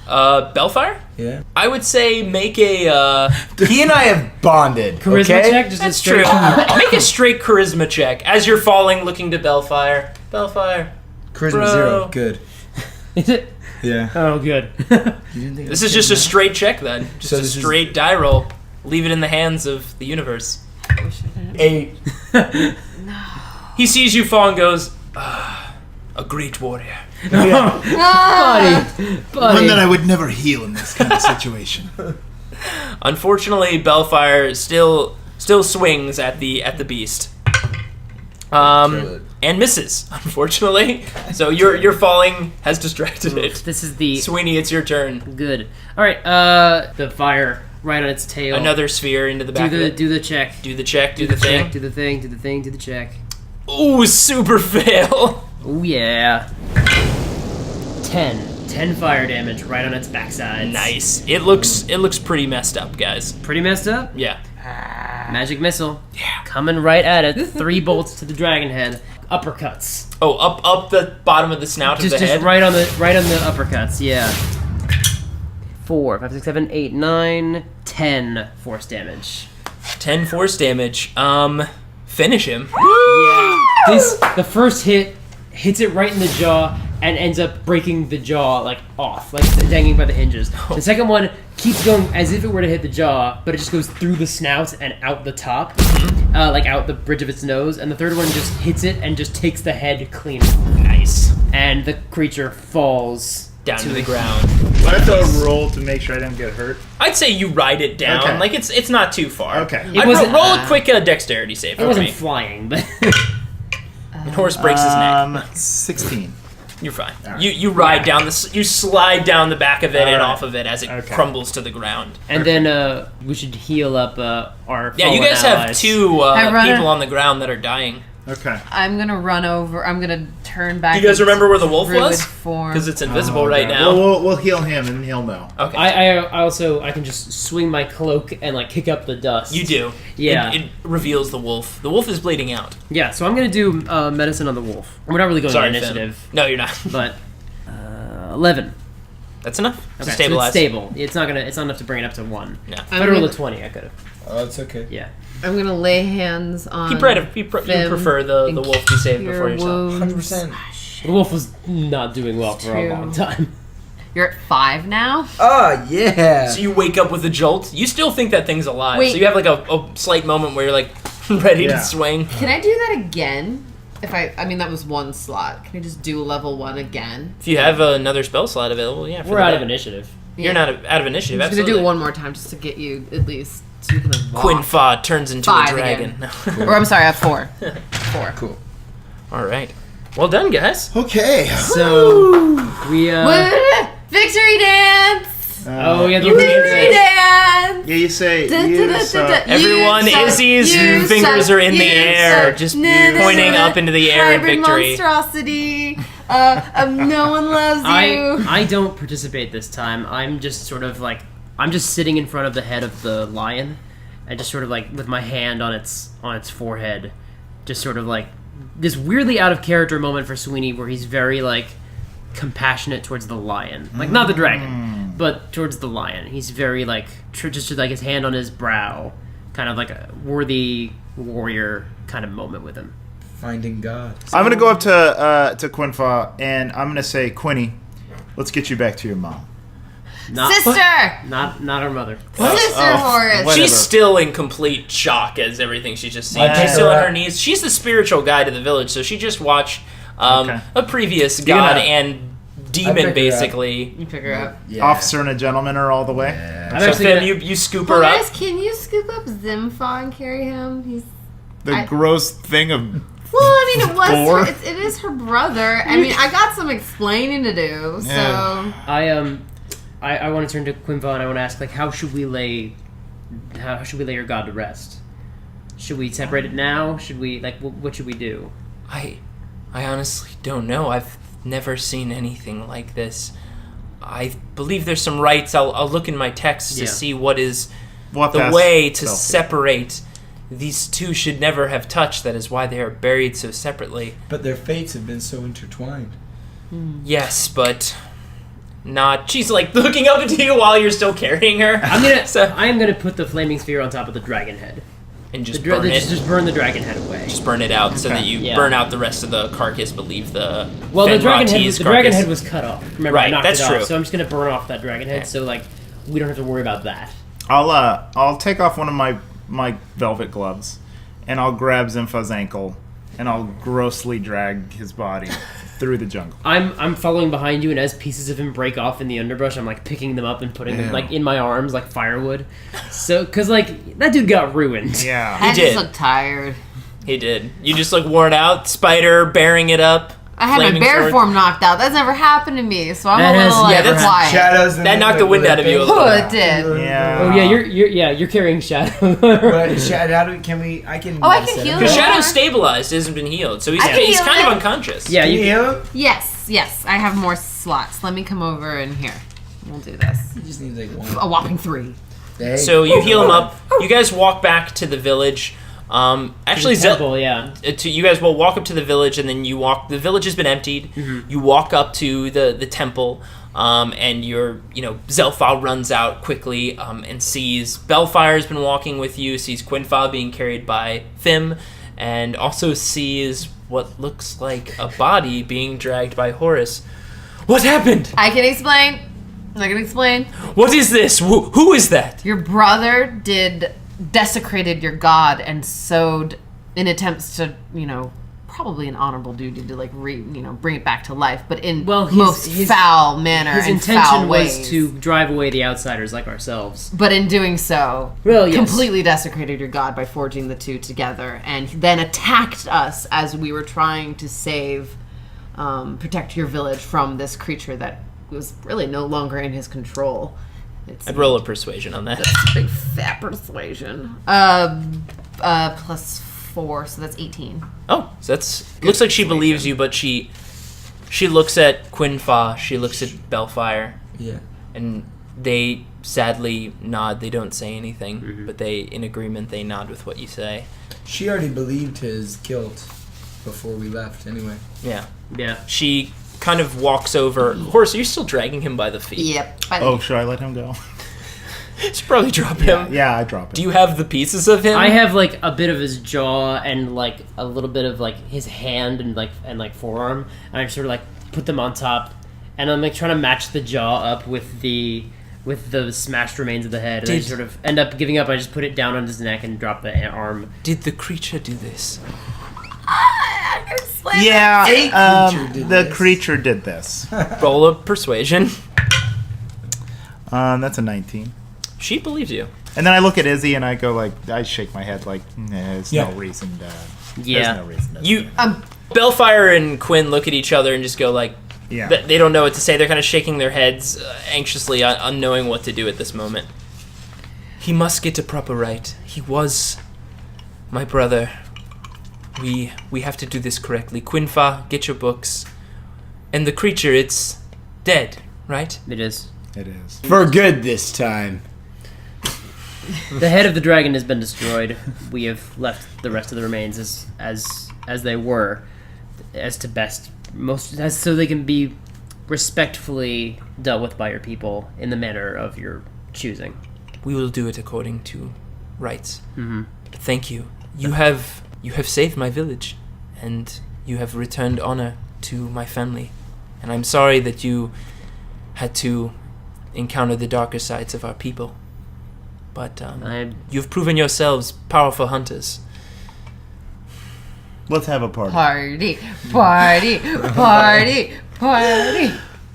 Bellfire? Yeah. I would say make a He and I have bonded. Charisma okay? check, just That's a straight. true. Make a straight charisma check as you're falling, looking to Bellfire. Bellfire. Charisma Bro. 0. Good. Is it? Yeah. Oh, good. You didn't think This is just a straight check then. Just So a this is- straight die roll. Leave it in the hands of the universe. 8. He sees you fall and goes, a great warrior. Buddy. One that I would never heal in this kind of situation. Unfortunately, Bellfire still swings at the beast. And misses, unfortunately. So your falling has distracted it. This is the Sweeney, it's your turn. good. All right. The fire right on its tail. Another sphere into the back of it. Do the check. Do the check, do the check. thing. Do the thing. Do the thing. Do the check. Ooh, super fail. Oh yeah. 10 fire damage right on its backside. Nice. It looks pretty messed up, guys. Pretty messed up. Yeah. Magic missile. Yeah. Coming right at it. 3 bolts to the dragon head. Uppercuts. Oh, up the bottom of the snout of the Just head. right on the uppercuts. Yeah. 4, 5, 6, 7, 8, 9, 10 force damage. 10 force damage. Finish him. Yeah. The first hit hits it right in the jaw and ends up breaking the jaw like off, like dangling by the hinges. The second one keeps going as if it were to hit the jaw, but it just goes through the snout and out the top, like out the bridge of its nose. And the third one just hits it and just takes the head clean. Nice. And the creature falls Down to the ground. I have to roll to make sure I don't get hurt. I'd say you ride it down. Okay. Like it's not too far. Okay. It wasn't- roll a quick dexterity save It for wasn't me. flying, but And Horace breaks his neck. 16. You're fine. right. You ride down you slide down the back of it and right. off of it as it Okay. crumbles to the ground. And then we should heal up our Yeah, you fallen guys have allies. 2 I run people a- on the ground that are dying. Okay. I'm gonna run over. I'm gonna turn back. Do you guys into remember where the wolf druid was? Form. Because it's invisible Oh, right God. now. Well, we'll heal him and he'll know. Okay. I also I can just swing my cloak and like kick up the dust. You do. Yeah. It reveals the wolf. The wolf is bleeding out. Yeah, so I'm gonna do medicine on the wolf. We're not really going Sorry, on Finn. initiative, No, you're not. but 11. That's enough to Okay, stabilize. so it's stable. It's not enough to bring it up to 1. No. If I roll a 20, I could have. Oh, it's okay. Yeah. I'm gonna lay hands on. You prefer the and wolf be saved cure before yourself. wounds. 100%. The wolf was not doing well for a True. long time. You're at 5 now. Oh, yeah. So you wake up with a jolt. You still think that thing's alive. Wait. So you have like a slight moment where you're like ready Yeah. to swing. Can I do that again? If I mean that was 1 slot. Can I just do level 1 again? If you have another spell slot available, yeah. We're out of initiative. You're not out of initiative. I'm just gonna Absolutely. do it one more time just to get you at least so you can walk. Quinn-Fa turns into 5 a dragon. again. Or I'm sorry, I have 4. 4. Cool. All right. Well done, guys. Okay. So we Victory dance! oh yeah, the Victory dance! Yeah, you say. Da, da, You da, suck. da, da. Everyone, You suck, Izzy's you fingers suck, are in the you air, suck. just Na, na, na, pointing na. up into the air in Hybrid victory. monstrosity. No one loves you. I don't participate this time. I'm just sort of like I'm just sitting in front of the head of the lion, and just sort of like with my hand on its forehead, just sort of like this weirdly out of character moment for Sweeney where he's very like compassionate towards the lion, like not the dragon, but towards the lion. He's very like just like his hand on his brow, kind of like a worthy warrior kind of moment with him. Finding God. I'm gonna go up to Quinn-Fa and I'm gonna say, Quinny, let's get you back to your mom. Not, Sister! not her mother. Sister Horace! Whatever. She's still in complete shock as everything she's just seen. I pick She's still her on her up. knees. She's the spiritual guide of the village, so she just watched Okay. a previous Speaking god of- and I pick demon, her basically. You pick her up. Yeah. Officer and a gentleman are all the way. Yeah. I'm So actually Finn, gonna- you scoop her up. Horace, can you scoop up Zel-fa and carry him? He's The gross thing of. well, I mean, it was Four? her, it is her brother. I mean, I got some explaining to do. So Yeah. I want to turn to Quinn-Fa and I want to ask like how should we lay your god to rest? Should we separate it now? Should we like what should we do? I honestly don't know. I've never seen anything like this. I believe there's some rites. I'll look in my texts to Yeah. see what is We'll have the ask way to Zel-fa. separate. These two should never have touched. That is why they are buried so separately. But their fates have been so intertwined. Yes, but not. She's like looking up into you while you're still carrying her. I am gonna put the flaming sphere on top of the dragon head. And just burn it. Just burn the dragon head away. Just burn it out so that you Yeah. burn out the rest of the carcass, but leave the Well, the dragon Fen-Ra-Ti's dragon carcass. head was cut off. Remember, I Right, knocked that's it off, true. so I'm just gonna burn off that dragon head, so like we don't have to worry about that. I'll take off one of my velvet gloves, and I'll grab Zel-fa's ankle, and I'll grossly drag his body through the jungle. I'm following behind you, and as pieces of him break off in the underbrush, I'm like picking them up and putting them like in my arms like firewood. So, cause like that dude got ruined. Yeah. I did. just look tired. He did. You just look worn out. Spider bearing it up. I had my flaming bear sword. form knocked out. That's never happened to me, so I'm That a has little like never happened. quiet. Shadows. That knocked the wind out of you a little. Oh, it did. Yeah. Oh yeah, you're carrying shadow. But shadow, can we? I can. Oh, I can set heal him Because him. up. Shadow's stabilized, hasn't been healed, so he's I can he's heal kind of him. unconscious. Yeah, Can you you. heal him? Yes. I have more slots. Let me come over in here. We'll do this. He just needs like one. A whopping 3. Dang. So you heal him up. You guys walk back to the village. Actually, Temple, yeah. you guys will walk up to the village, and then you walk. The village has been emptied. You walk up to the temple, and Zel-fa runs out quickly and sees Bellfire's been walking with you. Sees Quinn-Fa being carried by Fim, and also sees what looks like a body being dragged by Horace. What happened? I can explain. I can explain. What is this? Who is that? Your brother desecrated your god and sowed in attempts to, probably an honorable duty to bring it back to life, but in most foul manner His and intention foul was ways. to drive away the outsiders like ourselves. But in doing so, Well, yes. completely desecrated your god by forging the two together, and then attacked us as we were trying to save protect your village from this creature that was really no longer in his control. I'd roll a persuasion on that. That's a big fat persuasion. +4, so that's 18. Oh, so looks like she believes you, but she looks at Quinn-Fa, she looks at Balefire. Yeah. And they sadly nod. They don't say anything, but in agreement, they nod with what you say. She already believed his guilt before we left, anyway. Yeah. Yeah. She kind of walks over. Horace, are you still dragging him by the feet? Yep. Oh, should I let him go? You should probably drop him. Yeah, I drop him. Do you have the pieces of him? I have like a bit of his jaw and like a little bit of like his hand and forearm, and I sort of like put them on top, and I'm like trying to match the jaw up with the smashed remains of the head, and I sort of end up giving up. I just put it down on his neck and drop the arm. Did the creature do this? Yeah, the creature did this. Roll a persuasion. That's a 19. She believes you. And then I look at Izzy and I go like, I shake my head like, there's no reason to. Yeah. There's no reason to. You, Balefire and Quinn look at each other and just go like, Yeah. They don't know what to say. They're kind of shaking their heads anxiously, unknowing what to do at this moment. He must get a proper right. He was my brother. We have to do this correctly. Quinn-Fa, get your books. And the creature, it's dead, right? It is. It is. For good this time. The head of the dragon has been destroyed. We have left the rest of the remains as they were, so they can be respectfully dealt with by your people in the manner of your choosing. We will do it according to rights. Mm-hmm. Thank you. You have saved my village, and you have returned honor to my family. And I'm sorry that you had to encounter the darker sides of our people. But you've proven yourselves powerful hunters. Let's have a party. Party.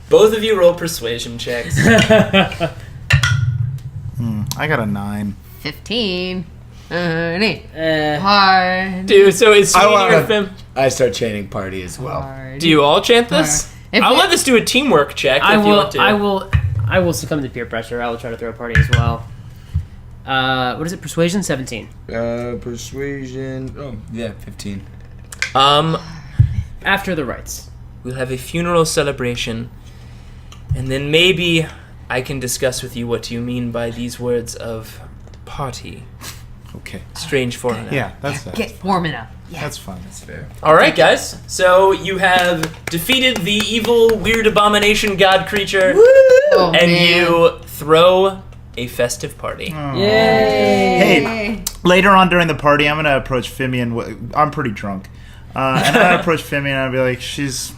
Both of you roll persuasion checks. I got a 9. 15. Dude, so is Sweeney or Fim? I start chanting party as well. Do you all chant this? I'll let this do a teamwork check if you want to. I will succumb to peer pressure. I will try to throw a party as well. What is it? Persuasion? 17. Persuasion. Oh, yeah, 15. After the rites. We'll have a funeral celebration, and then maybe I can discuss with you what you mean by these words of party. Okay. Strange foreigner. Yeah, that's fair. Get warming up. Yeah. That's fun. That's fair. All right, guys. So you have defeated the evil, weird abomination god creature, and you throw a festive party. Oh. Yay! Hey, later on during the party, I'm gonna approach Fimion. I'm pretty drunk, and I'm gonna approach Fimion and I'll be like, "She's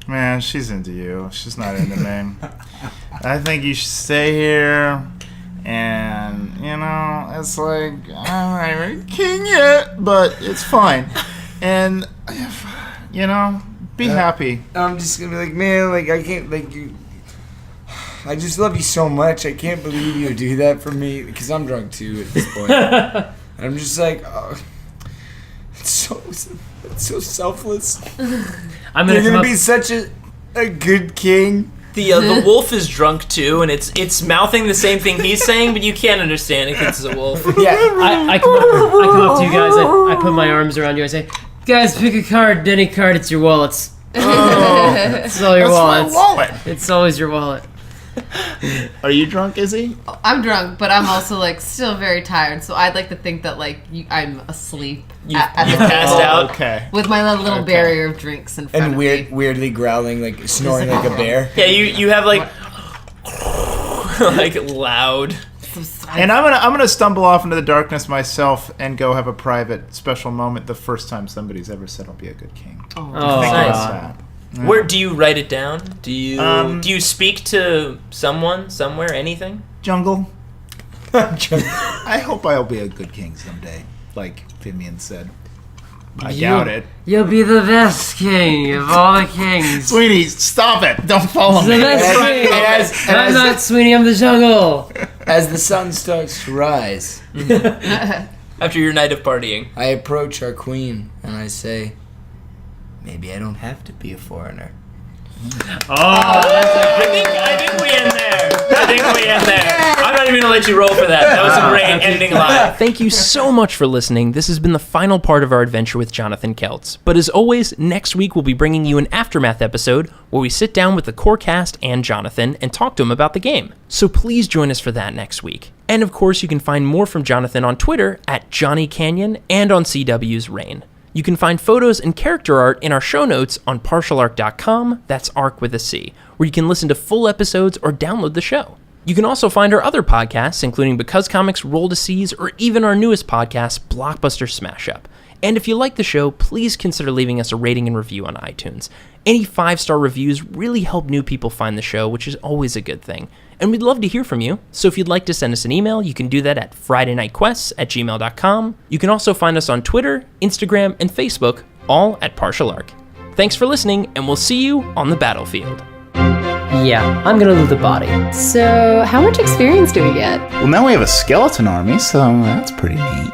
into you. She's not into me. I think you should stay here." And, it's like, I'm not even king yet, but it's fine. And, be happy. I'm just gonna be like, man, like, I can't, like, you. I just love you so much. I can't believe you would do that for me, because I'm drunk too at this point. I'm just like, oh, it's so selfless. You're gonna be such a good king. The wolf is drunk too, and it's mouthing the same thing he's saying, but you can't understand it because it's a wolf. Yeah, I come up to you guys. I put my arms around you. I say, "Guys, pick a card. Any card. It's your wallets. It's all your wallets. My wallet. It's always your wallet." Are you drunk, Izzy? I'm drunk, but I'm also like still very tired. So I'd like to think that like I'm asleep You at the passed table out. Okay. with my little barrier of drinks in front and of me. weirdly growling, like snoring like a bear. Yeah, you have like loud. And I'm gonna stumble off into the darkness myself and go have a private special moment. The first time somebody's ever said I'll be a good king. Oh, Nice. That's that. Where do you write it down? Do you speak to someone somewhere? Anything? Jungle. I hope I'll be a good king someday, like Fimion said. I doubt it. You'll be the best king of all the kings. Sweeney, stop it! Don't follow The me. best king. I'm not Sweeney. I'm the jungle. As the sun starts to rise, After your night of partying. I approach our queen and I say, maybe I don't have to be a foreigner. I think we end there. I'm not even going to let you roll for that. That was a great ending line. Thank you so much for listening. This has been the final part of our adventure with Jonathan Keltz. But as always, next week we'll be bringing you an Aftermath episode where we sit down with the core cast and Jonathan and talk to him about the game. So please join us for that next week. And of course, you can find more from Jonathan on Twitter at Johnny Canyon and on CW's Rain. You can find photos and character art in our show notes on partialarc.com, that's arc with a C, where you can listen to full episodes or download the show. You can also find our other podcasts, including Because Comics Roll to Seas, or even our newest podcast, Blockbuster Smash Up. And if you like the show, please consider leaving us a rating and review on iTunes. Any 5-star reviews really help new people find the show, which is always a good thing. And we'd love to hear from you, so if you'd like to send us an email, you can do that at FridayNightQuests@gmail.com. You can also find us on Twitter, Instagram, and Facebook, all at Partial Arc. Thanks for listening, and we'll see you on the battlefield. Yeah, I'm gonna loot the body. So, how much experience do we get? Well, now we have a skeleton army, so that's pretty neat.